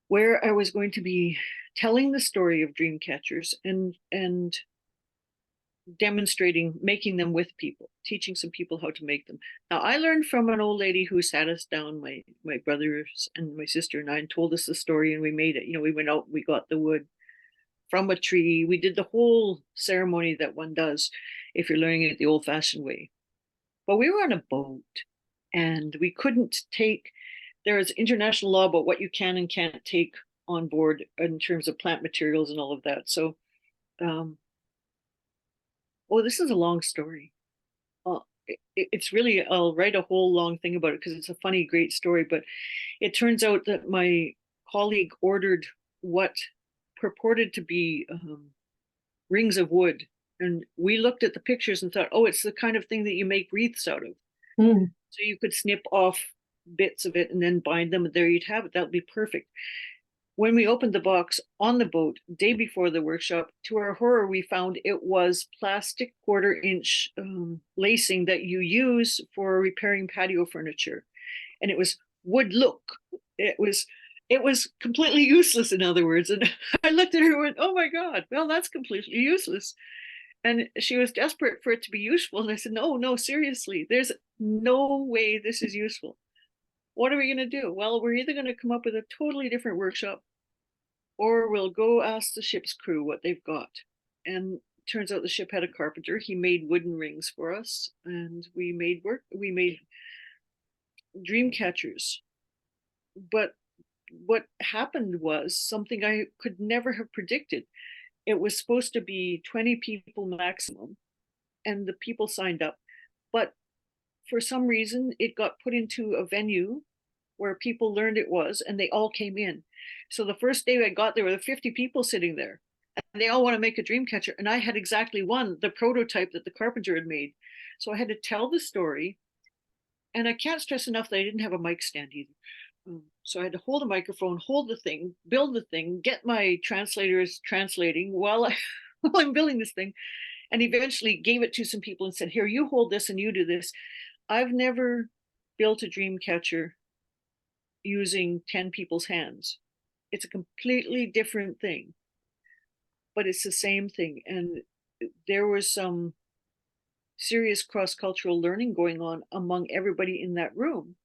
where I was going to be telling the story of dream catchers and demonstrating making them with people, teaching some people how to make them. Now, I learned from an old lady who sat us down, my brothers and my sister and I, and told us the story, and we made it. We went out and we got the wood from a tree. We did the whole ceremony that one does if you're learning it the old-fashioned way. But we were on a boat, and we couldn't take. There is international law about what you can and can't take on board in terms of plant materials and all of that. So, this is a long story. It's really, I'll write a whole long thing about it because it's a funny, great story. But it turns out that my colleague ordered what purported to be rings of wood. And we looked at the pictures and thought, oh, it's the kind of thing that you make wreaths out of. Mm. So you could snip off bits of it and then bind them, and there you'd have it. That would be perfect. When we opened the box on the boat, day before the workshop, to our horror, we found it was plastic quarter-inch lacing that you use for repairing patio furniture. And it was wood look. It was completely useless, in other words. And I looked at her and went, oh my God, well, that's completely useless. And she was desperate for it to be useful. And I said, no, seriously, there's no way this is useful. what are we going to do? Well, we're either going to come up with a totally different workshop, or we'll go ask the ship's crew what they've got. And turns out the ship had a carpenter. He made wooden rings for us, and we made dream catchers. But what happened was something I could never have predicted. It was supposed to be 20 people maximum, and the people signed up. But for some reason, it got put into a venue where people learned it was, and they all came in. So the first day I got there were 50 people sitting there, and they all want to make a dream catcher. And I had exactly one, the prototype that the carpenter had made. So I had to tell the story. And I can't stress enough that I didn't have a mic stand either. So I had to hold a microphone, hold the thing, build the thing, get my translators translating while I'm building this thing, and eventually gave it to some people and said, here, you hold this and you do this. I've never built a dream catcher using 10 people's hands. It's a completely different thing, but it's the same thing. And there was some serious cross-cultural learning going on among everybody in that room.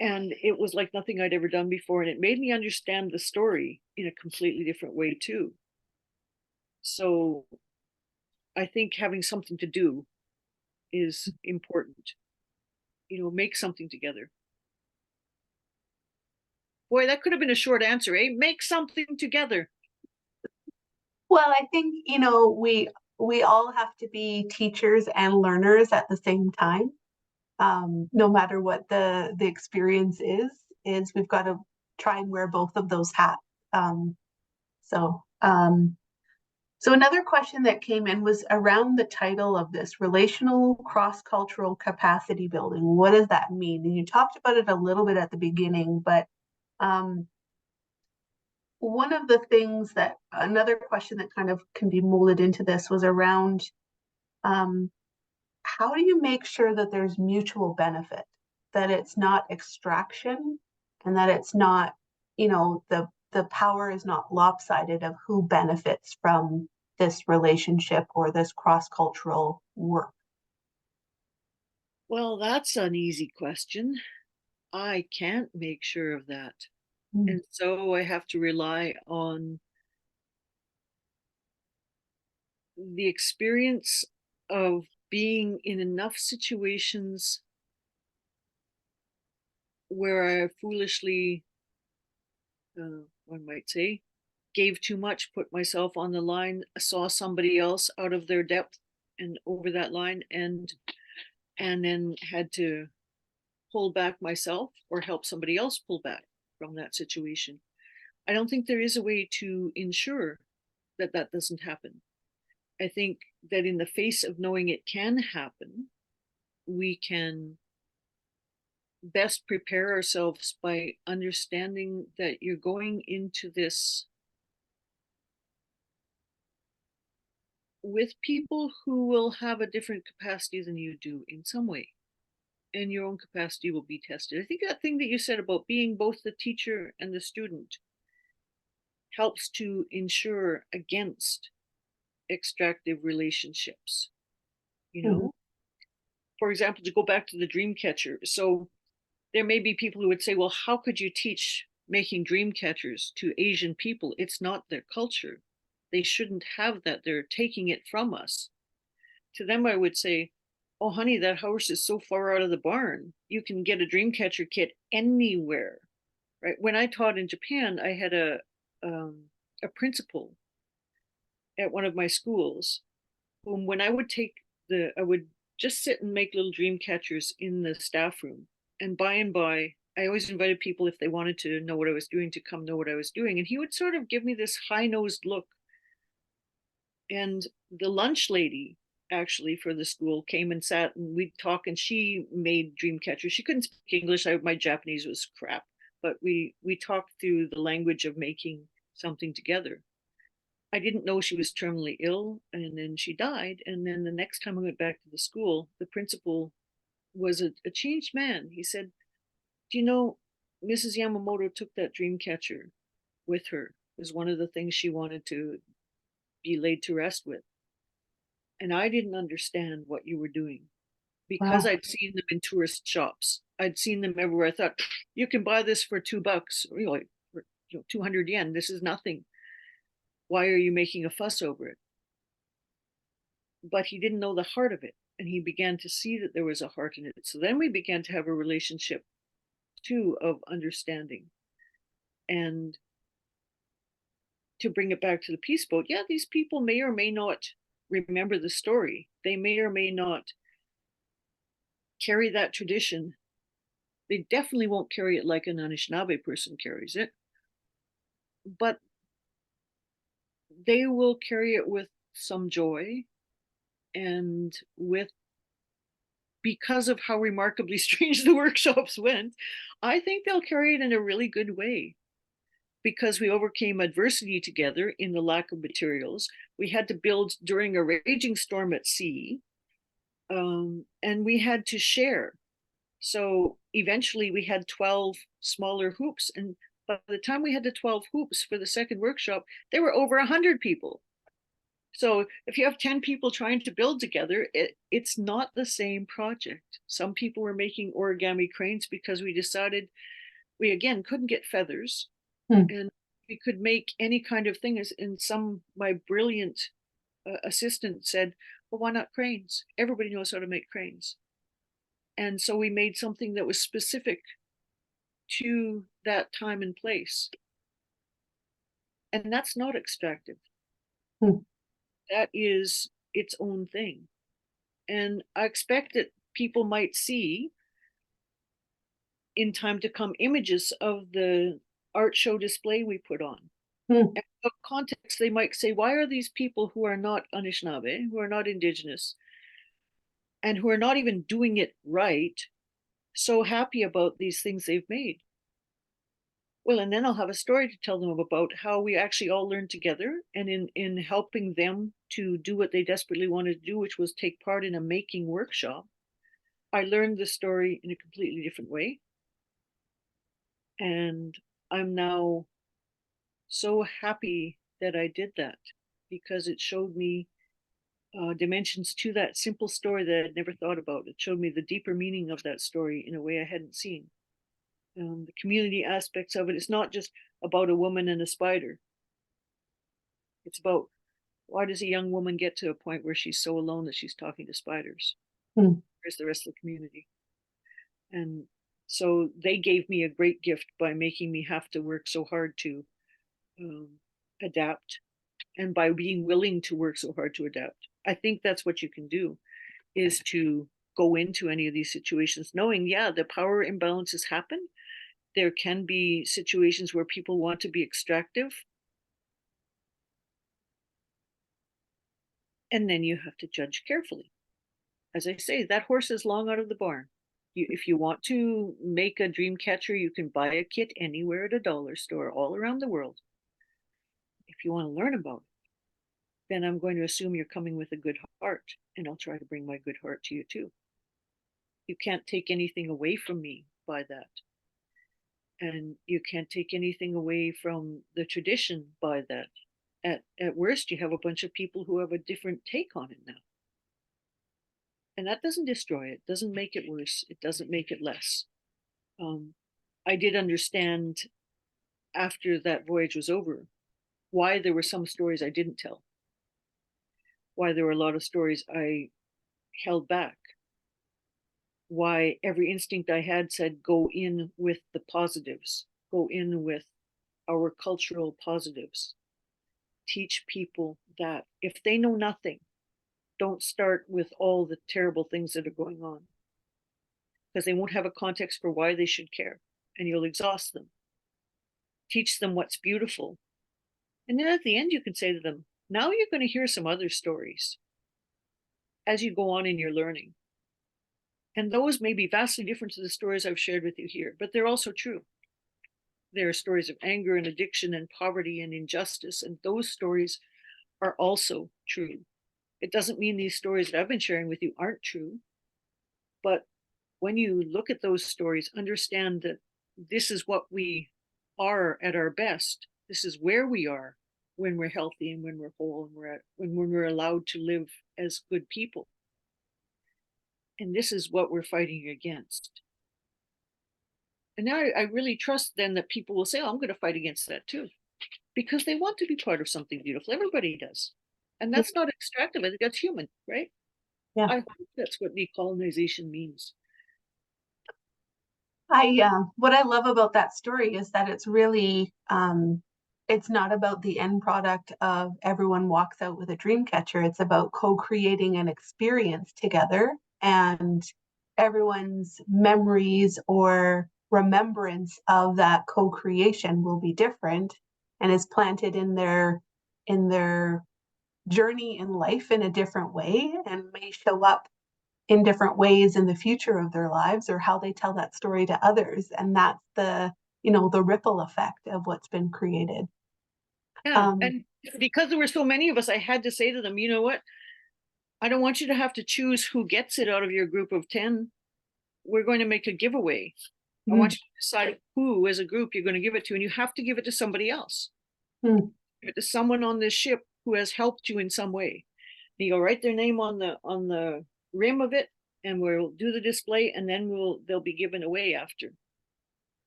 And it was like nothing I'd ever done before. And it made me understand the story in a completely different way too. So I think having something to do is important. Make something together. Boy, that could have been a short answer, eh? Make something together. Well, I think, we all have to be teachers and learners at the same time. No matter what the experience is we've got to try and wear both of those hats. So another question that came in was around the title of this, Relational Cross-Cultural Capacity Building. What does that mean? And you talked about it a little bit at the beginning, but one of the things that, another question that kind of can be molded into this was around how do you make sure that there's mutual benefit, that it's not extraction, and that it's not, the power is not lopsided of who benefits from this relationship or this cross-cultural work? Well, that's an easy question. I can't make sure of that. And so I have to rely on the experience of being in enough situations where I foolishly, one might say, gave too much, put myself on the line, saw somebody else out of their depth and over that line, and then had to pull back myself or help somebody else pull back from that situation. I don't think there is a way to ensure that that doesn't happen. I think that in the face of knowing it can happen, we can best prepare ourselves by understanding that you're going into this with people who will have a different capacity than you do in some way, and your own capacity will be tested. I think that thing that you said about being both the teacher and the student helps to ensure against extractive relationships. For example, to go back to the dream catcher. So there may be people who would say, well, how could you teach making dream catchers to Asian people? It's not their culture. They shouldn't have that. They're taking it from us. To them, I would say, oh, honey, that horse is so far out of the barn. You can get a dream catcher kit anywhere, right? When I taught in Japan, I had a principal at one of my schools whom, when I would I would just sit and make little dream catchers in the staff room. And by, I always invited people, if they wanted to know what I was doing, to come know what I was doing. And he would sort of give me this high-nosed look. And the lunch lady, actually, for the school came and sat, and we'd talk, and she made dream catchers. She couldn't speak English. My Japanese was crap, but we talked through the language of making something together. I didn't know she was terminally ill, and then she died. And then the next time I went back to the school, the principal was a changed man. He said, do you know, Mrs. Yamamoto took that dream catcher with her. It was one of the things she wanted to be laid to rest with. And I didn't understand what you were doing because I'd seen them in tourist shops. I'd seen them everywhere. I thought, you can buy this for $2, like, for, 200 yen. This is nothing. Why are you making a fuss over it? But he didn't know the heart of it. And he began to see that there was a heart in it. So then we began to have a relationship too of understanding. And to bring it back to the peace boat, yeah, these people may or may not remember the story. They may or may not carry that tradition. They definitely won't carry it like an Anishinaabe person carries it, but they will carry it with some joy and with, because of how remarkably strange the workshops went, I think they'll carry it in a really good way, because we overcame adversity together in the lack of materials. We had to build during a raging storm at sea, and we had to share. So eventually we had 12 smaller hoops, and by the time we had the 12 hoops for the second workshop, there were over 100 people. So if you have 10 people trying to build together, it's not the same project. Some people were making origami cranes because we decided we, again, couldn't get feathers. And we could make any kind of thing. And my brilliant assistant said, well, why not cranes? Everybody knows how to make cranes. And so we made something that was specific to that time and place. And that's not extractive. That is its own thing. And I expect that people might see in time to come images of the art show display we put on. And of context, they might say, why are these people who are not Anishinaabe, who are not Indigenous, and who are not even doing it right, so happy about these things they've made? Well, and then I'll have a story to tell them about how we actually all learned together, and in helping them to do what they desperately wanted to do, which was take part in a making workshop, I learned the story in a completely different way. And I'm now so happy that I did that, because it showed me dimensions to that simple story that I'd never thought about. It showed me the deeper meaning of that story in a way I hadn't seen. The community aspects of it. It's not just about a woman and a spider. It's about, why does a young woman get to a point where she's so alone that she's talking to spiders? Where's the rest of the community? And so they gave me a great gift by making me have to work so hard to adapt, and by being willing to work so hard to adapt. I think that's what you can do, is to go into any of these situations knowing, yeah, the power imbalances happen. There can be situations where people want to be extractive. And then you have to judge carefully. As I say, that horse is long out of the barn. If you want to make a dream catcher, you can buy a kit anywhere at a dollar store all around the world. If you want to learn about it, then I'm going to assume you're coming with a good heart, and I'll try to bring my good heart to you too. You can't take anything away from me by that. And you can't take anything away from the tradition by that. At worst, you have a bunch of people who have a different take on it now. And that doesn't destroy it, doesn't make it worse, it doesn't make it less. I did understand after that voyage was over why there were some stories I didn't tell, why there were a lot of stories I held back, why every instinct I had said, go in with the positives, go in with our cultural positives. Teach people that if they know nothing, don't start with all the terrible things that are going on, because they won't have a context for why they should care, and you'll exhaust them. Teach them what's beautiful. And then at the end, you can say to them, now you're going to hear some other stories as you go on in your learning. And those may be vastly different to the stories I've shared with you here, but they're also true. There are stories of anger and addiction and poverty and injustice, and those stories are also true. It doesn't mean these stories that I've been sharing with you aren't true, but when you look at those stories, understand that this is what we are at our best. This is where we are when we're healthy and when we're whole and when we're allowed to live as good people. And this is what we're fighting against. And now I really trust then that people will say, oh, I'm going to fight against that too, because they want to be part of something beautiful. Everybody does. And that's not extractive. I think that's human, right? Yeah. I hope that's what decolonization means. What I love about that story is that it's really it's not about the end product of everyone walks out with a dream catcher. It's about co-creating an experience together, and everyone's memories or remembrance of that co-creation will be different and is planted in their journey in life in a different way and may show up in different ways in the future of their lives or how they tell that story to others. And that's the ripple effect of what's been created. Yeah. And because there were so many of us, I had to say to them, you know what? I don't want you to have to choose who gets it out of your group of 10. We're going to make a giveaway. I want you to decide who, as a group, you're going to give it to, and you have to give it to somebody else. Mm. Give it to someone on this ship who has helped you in some way. And you go write their name on the rim of it, and we'll do the display, and then they'll be given away after,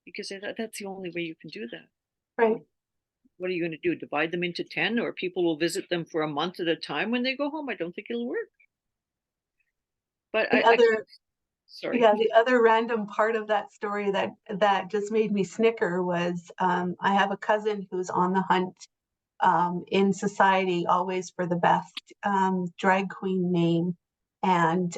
because that's the only way you can do that. Right. What are you going to do? Divide them into 10, or people will visit them for a month at a time when they go home? I don't think it'll work. But the other random part of that story that just made me snicker was I have a cousin who's on the hunt in society always for the best drag queen name, and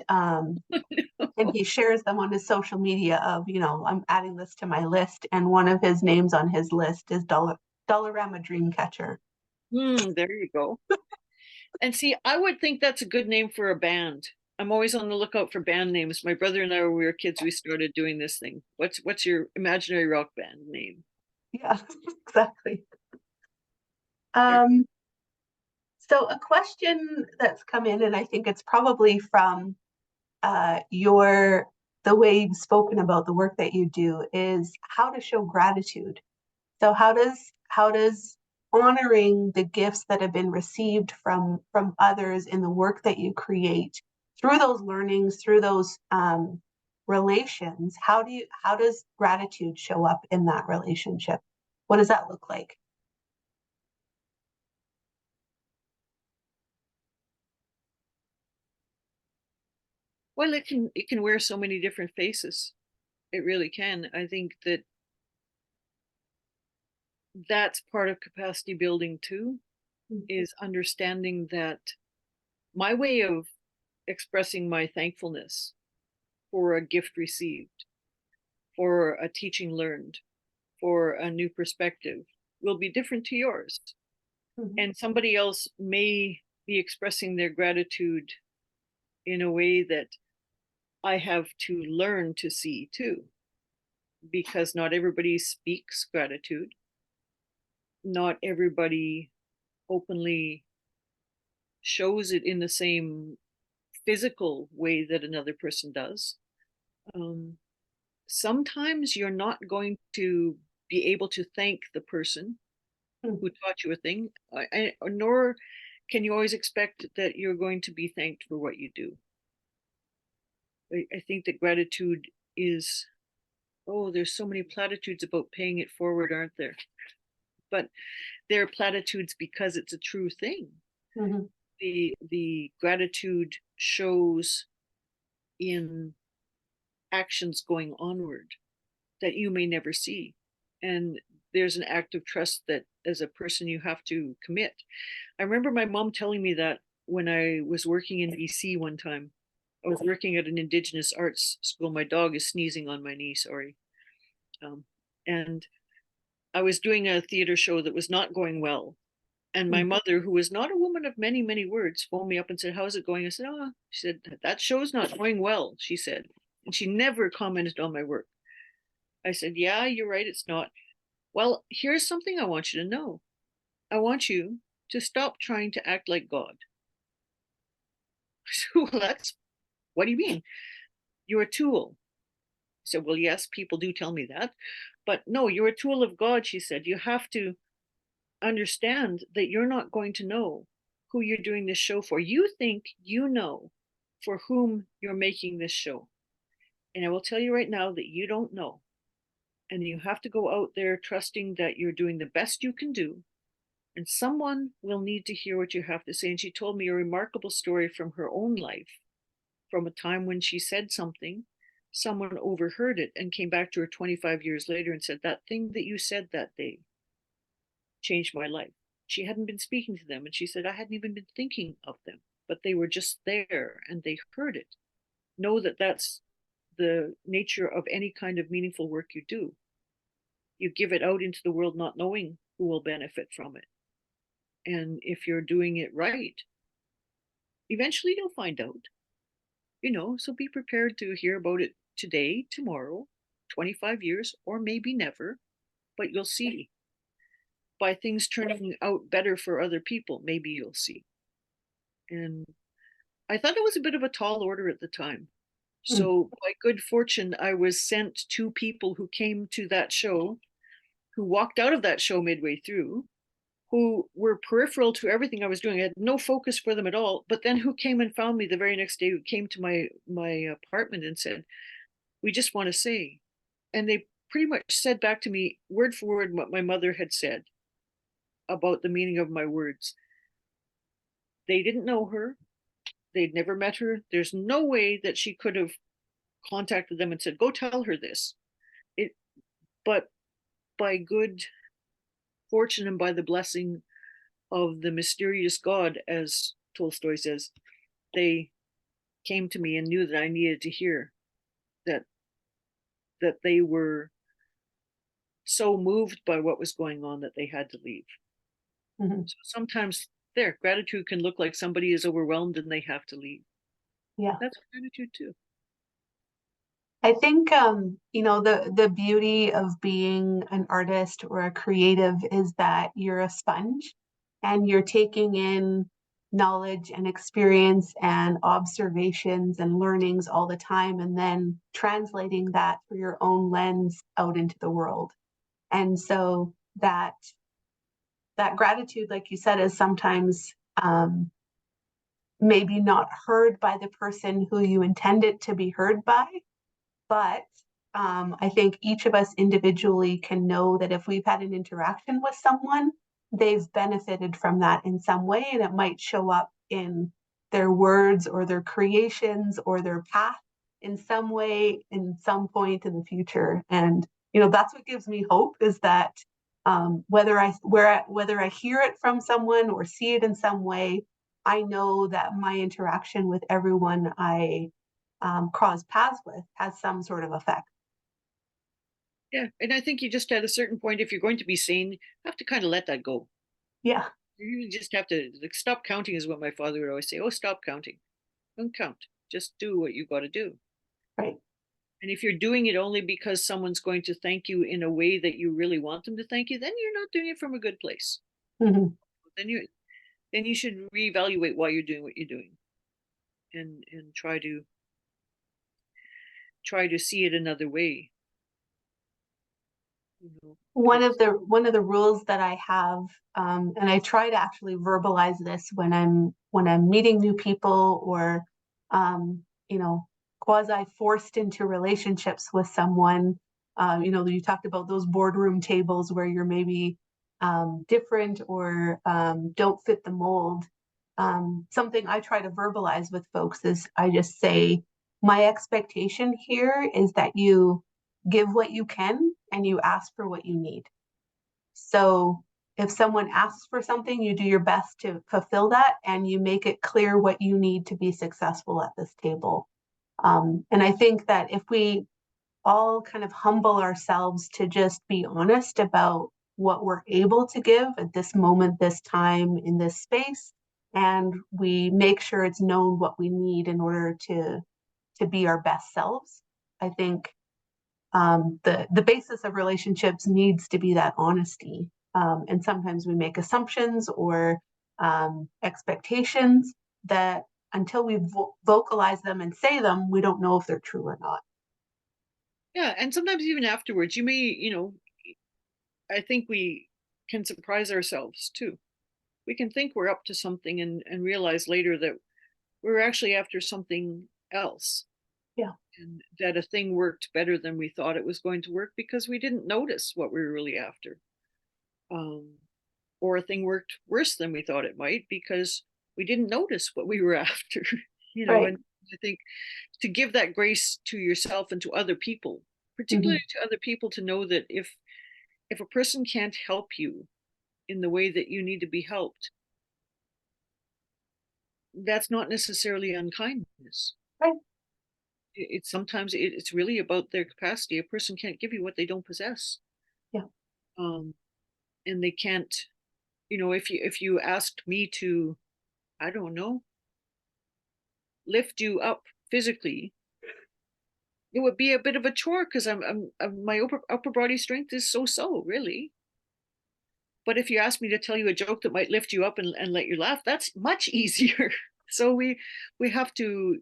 he shares them on his social media of, I'm adding this to my list, and one of his names on his list is Dollarama Dreamcatcher. There you go. And see, I would think that's a good name for a band. I'm always on the lookout for band names. My brother and I, when we were kids, we started doing this thing. What's your imaginary rock band name? Yeah, exactly. So a question that's come in, and I think it's probably from the way you've spoken about the work that you do, is how to show gratitude. So how does honoring the gifts that have been received from others in the work that you create through those learnings, through those relations, how does gratitude show up in that relationship? What does that look like? Well, it can wear so many different faces. It really can. I think that's part of capacity building too, is understanding that my way of expressing my thankfulness for a gift received, for a teaching learned, for a new perspective will be different to yours. Mm-hmm. And somebody else may be expressing their gratitude in a way that I have to learn to see too, because not everybody speaks gratitude. Not everybody openly shows it in the same physical way that another person does. Sometimes you're not going to be able to thank the person who taught you a thing, nor can you always expect that you're going to be thanked for what you do. I think that gratitude is, oh, there's so many platitudes about paying it forward, aren't there? But they're platitudes because it's a true thing. Mm-hmm. The gratitude shows in actions going onward that you may never see. And there's an act of trust that as a person you have to commit. I remember my mom telling me that when I was working in BC one time. I was working at an Indigenous arts school. My dog is sneezing on my knee, sorry. And I was doing a theater show that was not going well. And my mother, who was not a woman of many, many words, phoned me up and said, how's it going? I said, oh, she said, that show's not going well, she said. And she never commented on my work. I said, yeah, you're right, it's not. Well, here's something I want you to know. I want you to stop trying to act like God. I said, well, what do you mean? You're a tool. I said, well, yes, people do tell me that. But no, you're a tool of God, she said. You have to understand that you're not going to know who you're doing this show for. You think you know for whom you're making this show. And I will tell you right now that you don't know. And you have to go out there trusting that you're doing the best you can do. And someone will need to hear what you have to say. And she told me a remarkable story from her own life, from a time when she said something, someone overheard it and came back to her 25 years later and said, that thing that you said that day changed my life. She hadn't been speaking to them. And she said, I hadn't even been thinking of them, but they were just there and they heard it. Know that that's the nature of any kind of meaningful work you do. You give it out into the world not knowing who will benefit from it. And if you're doing it right, eventually you'll find out, so be prepared to hear about it today, tomorrow, 25 years, or maybe never, but you'll see. By things turning out better for other people, maybe you'll see. And I thought it was a bit of a tall order at the time. So by good fortune, I was sent two people who came to that show, who walked out of that show midway through, who were peripheral to everything I was doing. I had no focus for them at all, but then who came and found me the very next day, who came to my apartment and said, we just want to say. And they pretty much said back to me, word for word, what my mother had said about the meaning of my words. They didn't know her. They'd never met her. There's no way that she could have contacted them and said, go tell her this. But by good fortune and by the blessing of the mysterious God, as Tolstoy says, they came to me and knew that I needed to hear that they were so moved by what was going on that they had to leave. Mm-hmm. So sometimes gratitude can look like somebody is overwhelmed and they have to leave. Yeah, that's gratitude too. I think the beauty of being an artist or a creative is that you're a sponge and you're taking in knowledge and experience and observations and learnings all the time, and then translating that through your own lens out into the world. And so that gratitude, like you said, is sometimes maybe not heard by the person who you intend it to be heard by. But I think each of us individually can know that if we've had an interaction with someone, they've benefited from that in some way, and it might show up in their words or their creations or their path in some way, in some point in the future. And that's what gives me hope, is that whether I hear it from someone or see it in some way, I know that my interaction with everyone I cross paths with has some sort of effect. Yeah, and I think you just at a certain point, if you're going to be sane, you have to kind of let that go. Yeah. You just have to stop counting, is what my father would always say. Oh, stop counting. Don't count. Just do what you got to do. Right. And if you're doing it only because someone's going to thank you in a way that you really want them to thank you, then you're not doing it from a good place. Mm-hmm. Then you should reevaluate why you're doing what you're doing, and try to see it another way. One of the rules that I have, and I try to actually verbalize this when I'm meeting new people, or quasi forced into relationships with someone. You talked about those boardroom tables where you're maybe different or don't fit the mold. Something I try to verbalize with folks is, I just say, my expectation here is that you give what you can and you ask for what you need. So if someone asks for something, you do your best to fulfill that, and you make it clear what you need to be successful at this table. And I think that if we all kind of humble ourselves to just be honest about what we're able to give at this moment, this time, in this space, and we make sure it's known what we need in order to be our best selves, I think the basis of relationships needs to be that honesty. And sometimes we make assumptions or expectations that, until we vocalize them and say them, we don't know if they're true or not. Yeah, and sometimes even afterwards, you may, I think we can surprise ourselves too. We can think we're up to something and realize later that we're actually after something else. Yeah. and that a thing worked better than we thought it was going to work because we didn't notice what we were really after. Or a thing worked worse than we thought it might because we didn't notice what we were after, Right. and I think to give that grace to yourself and to other people, particularly to other people, to know that if a person can't help you in the way that you need to be helped, that's not necessarily unkindness. Right. It's sometimes it's really about their capacity. A person can't give you what they don't possess. Yeah. And they can't, if you asked me to, I don't know, lift you up physically, it would be a bit of a chore because my upper body strength is so really. But if you ask me to tell you a joke that might lift you up and let you laugh, that's much easier. So we have to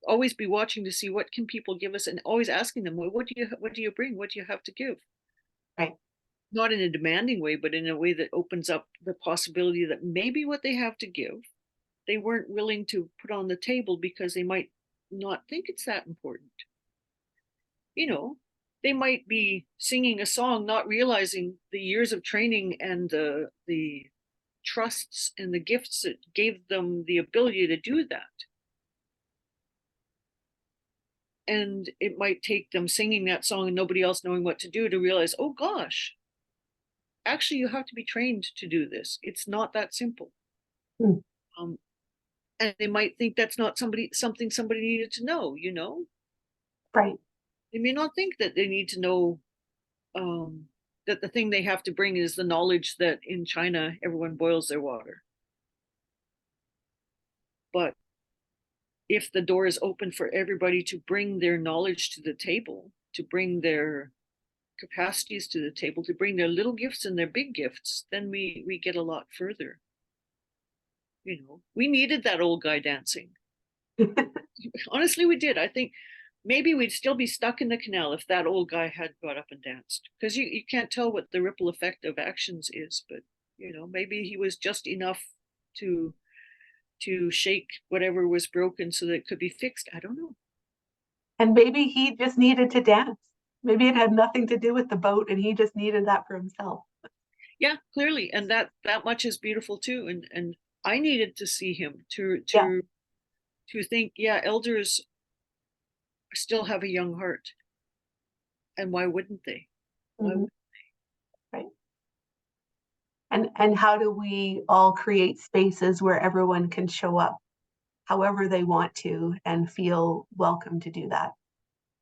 always be watching to see what can people give us, and always asking them, well, what do you bring? What do you have to give? Right. Not in a demanding way, but in a way that opens up the possibility that maybe what they have to give, they weren't willing to put on the table because they might not think it's that important. They might be singing a song, not realizing the years of training and the trusts and the gifts that gave them the ability to do that. And it might take them singing that song and nobody else knowing what to do to realize, oh gosh, actually you have to be trained to do this. It's not that simple. Mm. And they might think that's not something somebody needed to know. Right. They may not think that they need to know that the thing they have to bring is the knowledge that in China everyone boils their water. But if the door is open for everybody to bring their knowledge to the table, to bring their capacities to the table, to bring their little gifts and their big gifts, then we get a lot further. We needed that old guy dancing. Honestly, we did. I think maybe we'd still be stuck in the canal if that old guy had got up and danced, because you can't tell what the ripple effect of actions is, but maybe he was just enough to shake whatever was broken so that it could be fixed. I don't know. And maybe he just needed to dance. Maybe it had nothing to do with the boat and he just needed that for himself. Yeah, clearly. And that much is beautiful too. And I needed to see him to think, yeah, elders still have a young heart. And why wouldn't they? Mm-hmm. Right. And how do we all create spaces where everyone can show up however they want to and feel welcome to do that?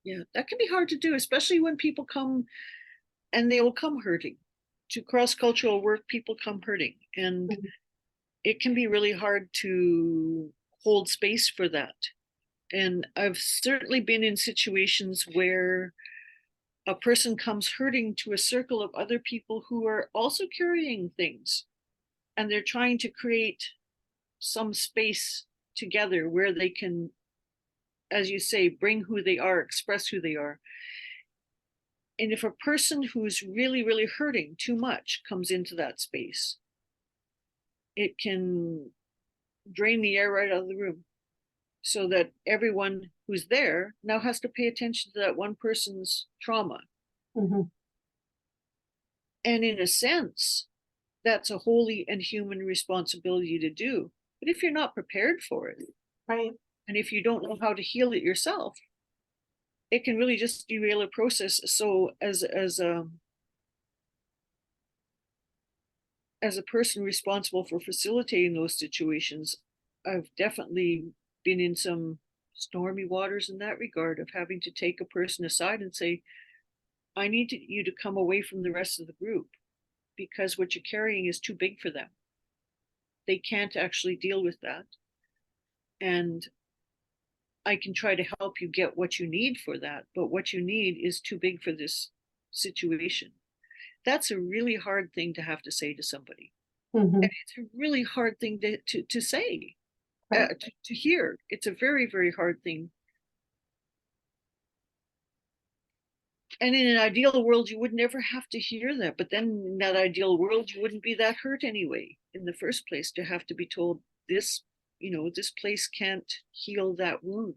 Yeah, that can be hard to do, especially when people come, and they will come hurting. To cross-cultural work, people come hurting. And mm-hmm. It can be really hard to hold space for that. And I've certainly been in situations where a person comes hurting to a circle of other people who are also carrying things, and they're trying to create some space together where they can, as you say, bring who they are, express who they are. And if a person who's really, really hurting too much comes into that space, it can drain the air right out of the room, so that everyone who's there now has to pay attention to that one person's trauma. Mm-hmm. And in a sense, that's a holy and human responsibility to do. But if you're not prepared for it, right, and if you don't know how to heal it yourself, it can really just derail a process. So as a person responsible for facilitating those situations, I've definitely been in some stormy waters in that regard, of having to take a person aside and say, I need you to come away from the rest of the group, because what you're carrying is too big for them. They can't actually deal with that. And I can try to help you get what you need for that, but what you need is too big for this situation. That's a really hard thing to have to say to somebody. mm-hmm. And it's a really hard thing to say, right. to hear. It's a very, very hard thing. And in an ideal world, you would never have to hear that. But then in that ideal world, you wouldn't be that hurt anyway, in the first place, to have to be told this, this place can't heal that wound.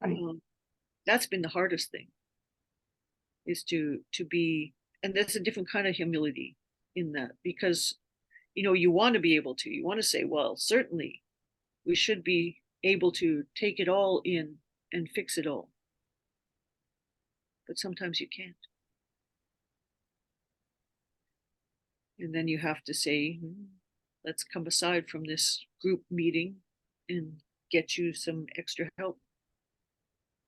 Right. that's been the hardest thing, is to be, and that's a different kind of humility in that, because you want to be able to, you want to say, well, certainly we should be able to take it all in and fix it all, but sometimes you can't. And then you have to say, let's come aside from this group meeting and get you some extra help.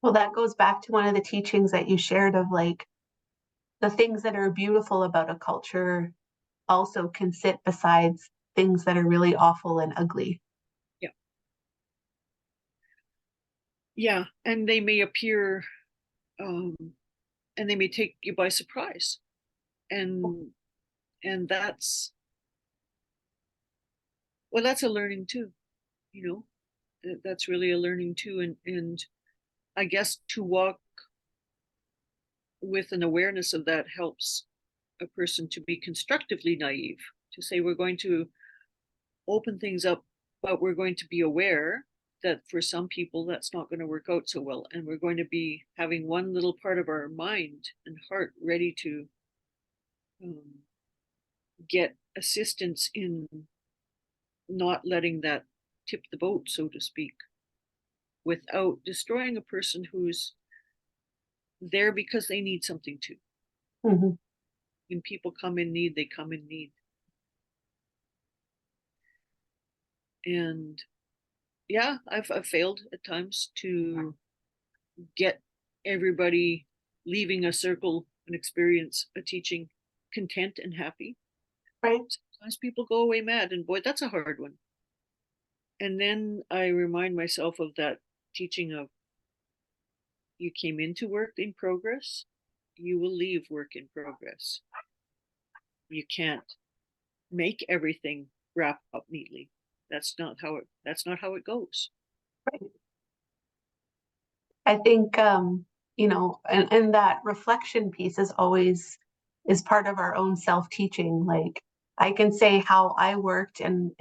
Well, that goes back to one of the teachings that you shared of like the things that are beautiful about a culture also can sit besides things that are really awful and ugly. Yeah. Yeah. And they may appear, and they may take you by surprise. And that's, well, that's a learning too, that's really a learning too. And I guess to walk with an awareness of that helps a person to be constructively naive, to say we're going to open things up, but we're going to be aware that for some people that's not going to work out so well, and we're going to be having one little part of our mind and heart ready to get assistance in not letting that tip the boat, so to speak, without destroying a person who's there because they need something too. Mm-hmm. When people come in need, they come in need. And yeah, I've failed at times to get everybody leaving a circle, an experience, a teaching, content and happy. Right. Sometimes people go away mad, and boy, that's a hard one. And then I remind myself of that teaching of, you came into work in progress, you will leave work in progress. You can't make everything wrap up neatly. That's not how it goes. Right. I think and that reflection piece is part of our own self-teaching. Like I can say how I worked and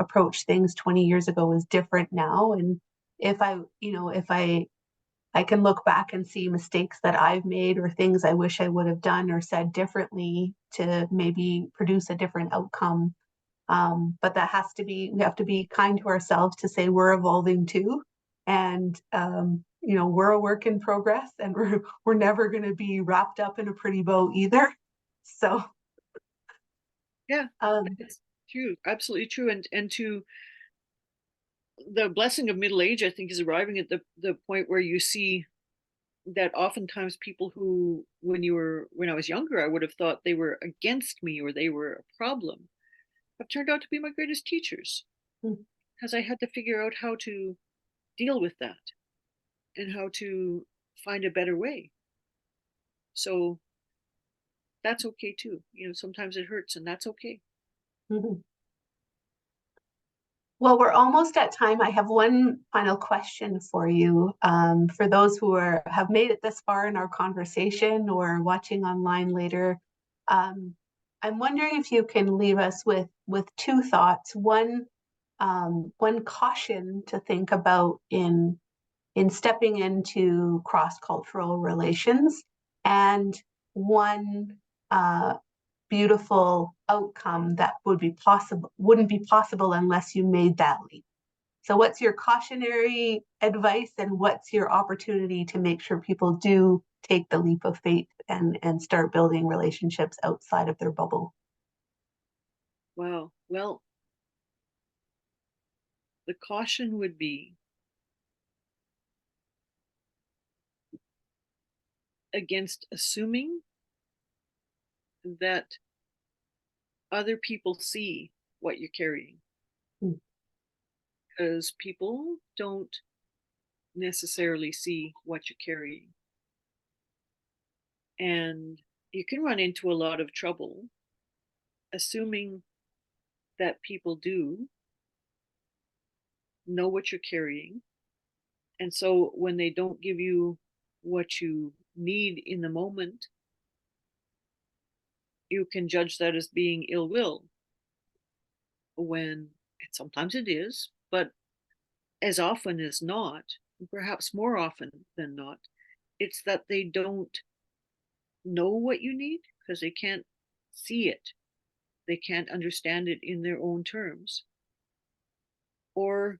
approached things 20 years ago is different now. And if I can look back and see mistakes that I've made or things I wish I would have done or said differently to maybe produce a different outcome. But we have to be kind to ourselves to say we're evolving too. And, we're a work in progress and we're never going to be wrapped up in a pretty bow either. So, Yeah, it's true. Absolutely true. And to the blessing of middle age, I think, is arriving at the point where you see that oftentimes people who, when I was younger, I would have thought they were against me or they were a problem, have turned out to be my greatest teachers, because I had to figure out how to deal with that and how to find a better way. So that's okay too. Sometimes it hurts, and that's okay. mhm. Well, we're almost at time. I have one final question for you. For those who have made it this far in our conversation or watching online later, I'm wondering if you can leave us with two thoughts. One caution to think about in stepping into cross-cultural relations, and one beautiful outcome that wouldn't be possible unless you made that leap. So what's your cautionary advice and what's your opportunity to make sure people do take the leap of faith and start building relationships outside of their bubble? Wow. Well, the caution would be against assuming that other people see what you're carrying, Mm. because people don't necessarily see what you're carrying. And you can run into a lot of trouble assuming that people do know what you're carrying. And so when they don't give you what you need in the moment, you can judge that as being ill will, when sometimes it is, but as often as not, perhaps more often than not, It's that they don't know what you need because they can't see it. They can't understand it in their own terms. Or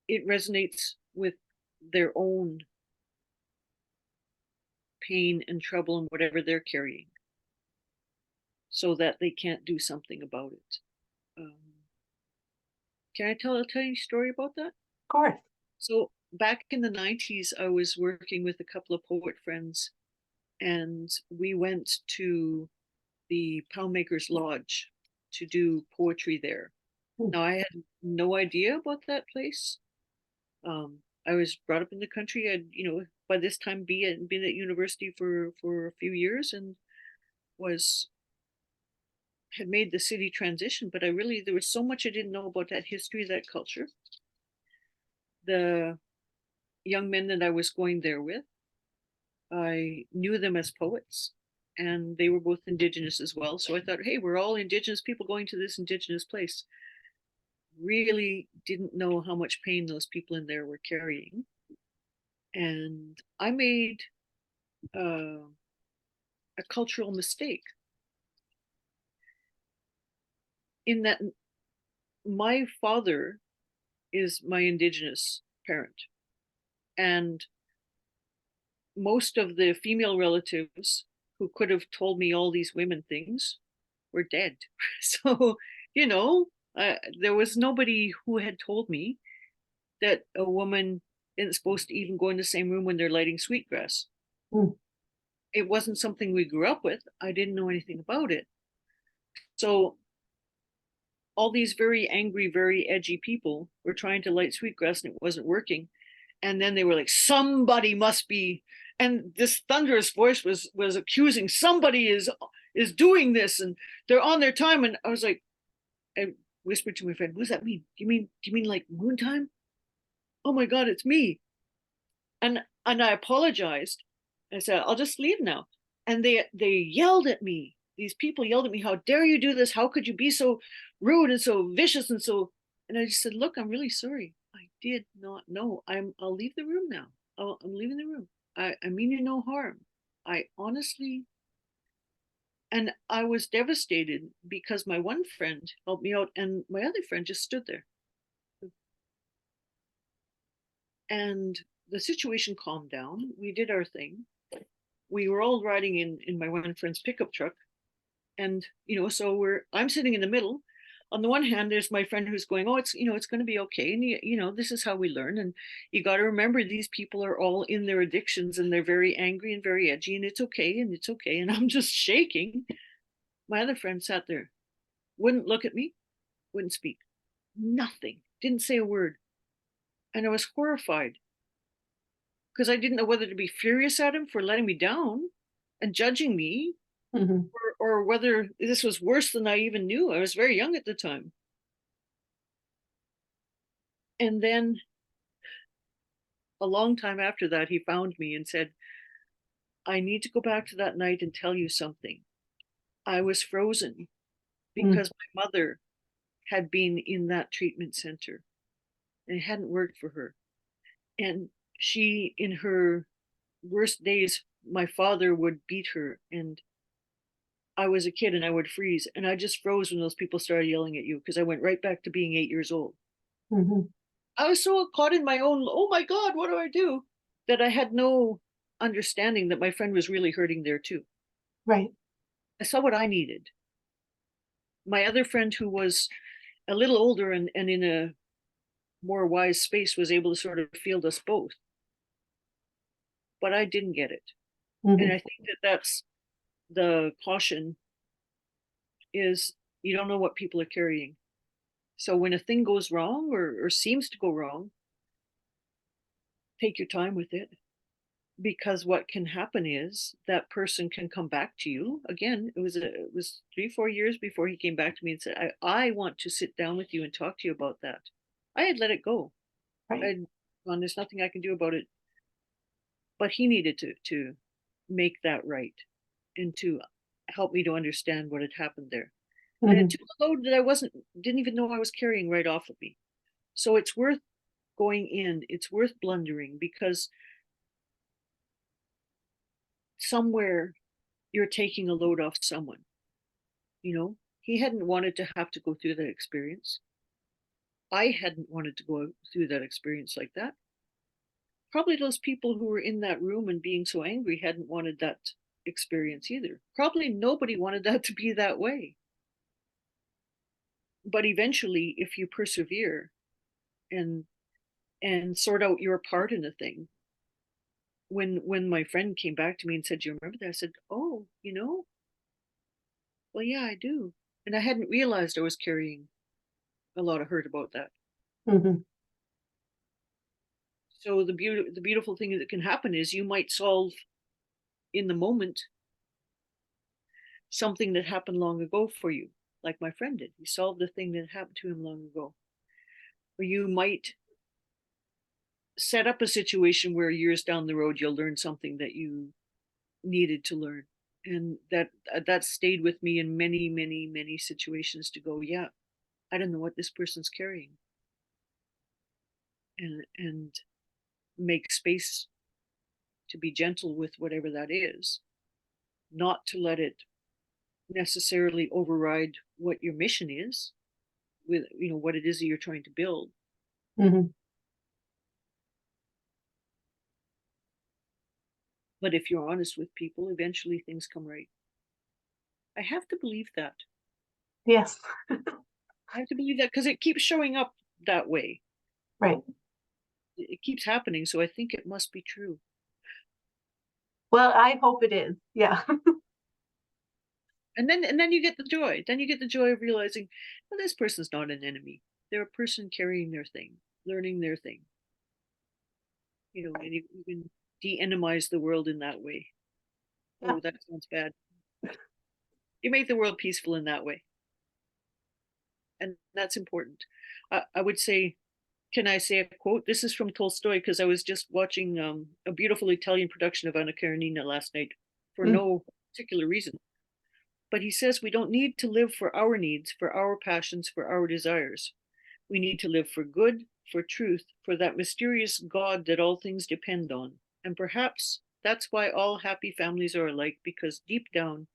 it resonates with their own pain and trouble and whatever they're carrying, so that they can't do something about it. Can I tell a tiny story about that? Of course. So back in the 90s, I was working with a couple of poet friends, and we went to the Poundmakers Lodge to do poetry there. Now, I had no idea about that place. I was brought up in the country. I'd, by this time been at university for a few years, and was had made the city transition, but there was so much I didn't know about that history, that culture. The young men that I was going there with, I knew them as poets, and they were both Indigenous as well. So I thought, hey, we're all Indigenous people going to this Indigenous place. Really didn't know how much pain those people in there were carrying. And I made a cultural mistake in that my father is my Indigenous parent, and most of the female relatives who could have told me all these women things were dead. So, there was nobody who had told me that a woman isn't supposed to even go in the same room when they're lighting sweetgrass. Mm. It wasn't something we grew up with. I didn't know anything about it. So all these very angry, very edgy people were trying to light sweetgrass and it wasn't working. And then they were like, somebody must be, and this thunderous voice was accusing somebody is doing this and they're on their time. And I was like, I whispered to my friend, what does that mean? Do you mean like moon time? Oh my God, it's me. And I apologized. I said, I'll just leave now. And they yelled at me. These people yelled at me, how dare you do this? How could you be so rude and so vicious and so, and I just said, look, I'm really sorry. I did not know. I'll leave the room now. I'm leaving the room. I mean you no harm. I honestly, and I was devastated because my one friend helped me out and my other friend just stood there. And the situation calmed down. We did our thing. We were all riding in my one friend's pickup truck. And, so I'm sitting in the middle. On the one hand, there's my friend who's going, oh, it's going to be okay. And, this is how we learn. And you got to remember, these people are all in their addictions and they're very angry and very edgy, and it's okay. And it's okay. And I'm just shaking. My other friend sat there, wouldn't look at me, wouldn't speak, nothing, didn't say a word. And I was horrified because I didn't know whether to be furious at him for letting me down and judging me, Mm-hmm. or whether this was worse than I even knew. I was very young at the time. And then a long time after that, he found me and said, I need to go back to that night and tell you something. I was frozen because my mother had been in that treatment center and it hadn't worked for her. And she, in her worst days, my father would beat her, and I was a kid and I would freeze, and I just froze when those people started yelling at you because I went right back to being 8 years old. Mm-hmm. I was so caught in my own, oh my God, what do I do? That I had no understanding that my friend was really hurting there too. Right. I saw what I needed. My other friend, who was a little older and in a more wise space, was able to sort of field us both. But I didn't get it. Mm-hmm. And I think that's the caution, is you don't know what people are carrying. So when a thing goes wrong or seems to go wrong, take your time with it, because what can happen is that person can come back to you again. It was 3-4 years before he came back to me and said, I want to sit down with you and talk to you about that. I had let it go. Right. There's nothing I can do about it. But he needed to make that right and to help me to understand what had happened there. And Mm-hmm. it took a load that I didn't even know I was carrying right off of me. So it's worth going in. It's worth blundering, because somewhere you're taking a load off someone. He hadn't wanted to have to go through that experience. I hadn't wanted to go through that experience like that. Probably those people who were in that room and being so angry hadn't wanted that experience either. Probably nobody wanted that to be that way. But eventually, if you persevere and sort out your part in the thing, when my friend came back to me and said, "Do you remember that?" I said, "Oh, well, yeah, I do." And I hadn't realized I was carrying a lot of hurt about that. Mm-hmm. So the beautiful thing that can happen is you might solve in the moment something that happened long ago for you, like my friend did. He solved the thing that happened to him long ago. Or you might set up a situation where years down the road you'll learn something that you needed to learn. And that stayed with me in many, many, many situations to go, yeah, I don't know what this person's carrying. And make space to be gentle with whatever that is, not to let it necessarily override what your mission is, with what it is that you're trying to build. Mm-hmm. But if you're honest with people, eventually things come right. I have to believe that. Yes. I have to believe that because it keeps showing up that way. Right. It keeps happening, so I think it must be true. Well, I hope it is. Yeah. And then you get the joy. Then you get the joy of realizing, well, this person's not an enemy. They're a person carrying their thing, learning their thing. And you can de-enemize the world in that way. Yeah. Oh, that sounds bad. You make the world peaceful in that way. And that's important. I would say, can I say a quote? This is from Tolstoy, because I was just watching a beautiful Italian production of Anna Karenina last night for no particular reason. But he says we don't need to live for our needs, for our passions, for our desires. We need to live for good, for truth, for that mysterious God that all things depend on. And perhaps that's why all happy families are alike, because deep down,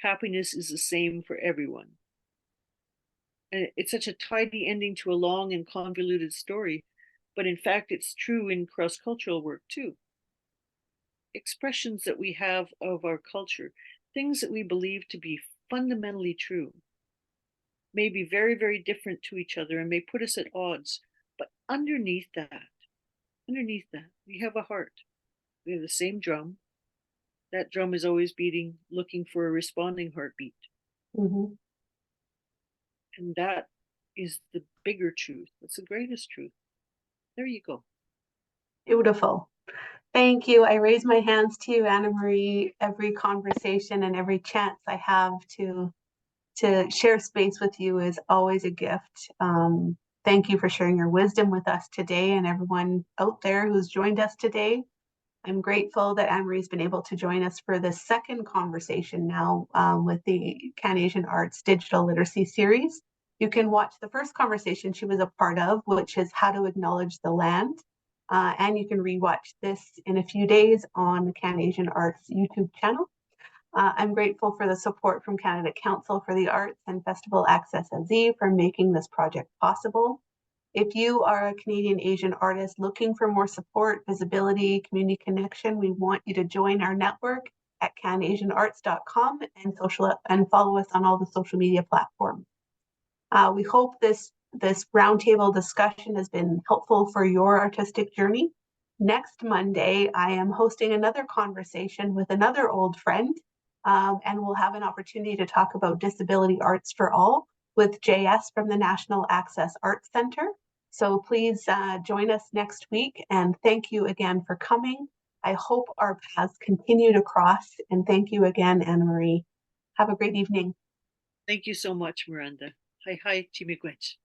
happiness is the same for everyone. And it's such a tidy ending to a long and convoluted story, but in fact, it's true in cross-cultural work too. Expressions that we have of our culture, things that we believe to be fundamentally true, may be very, very different to each other and may put us at odds. But underneath that, we have a heart. We have the same drum. That drum is always beating, looking for a responding heartbeat. Mm-hmm. And that is the bigger truth. That's the greatest truth. There you go. Beautiful. Thank you. I raise my hands to you, Anna Marie, every conversation and every chance I have to share space with you is always a gift. Thank you for sharing your wisdom with us today, and everyone out there who's joined us today. I'm grateful that Anne Marie's been able to join us for the second conversation now with the CanAsian Arts Digital Literacy Series. You can watch the first conversation she was a part of, which is How to Acknowledge the Land. And you can rewatch this in a few days on the CanAsian Arts YouTube channel. I'm grateful for the support from Canada Council for the Arts and Festival Access AZ for making this project possible. If you are a Canadian Asian artist looking for more support, visibility, community connection, we want you to join our network at canasianarts.com and follow us on all the social media platforms. We hope this roundtable discussion has been helpful for your artistic journey. Next Monday, I am hosting another conversation with another old friend, and we'll have an opportunity to talk about disability arts for all with JS from the National Access Arts Centre. So please join us next week, and thank you again for coming. I hope our paths continue to cross, and thank you again, Anna Marie. Have a great evening. Thank you so much, Miranda. Hi, Chimigwech.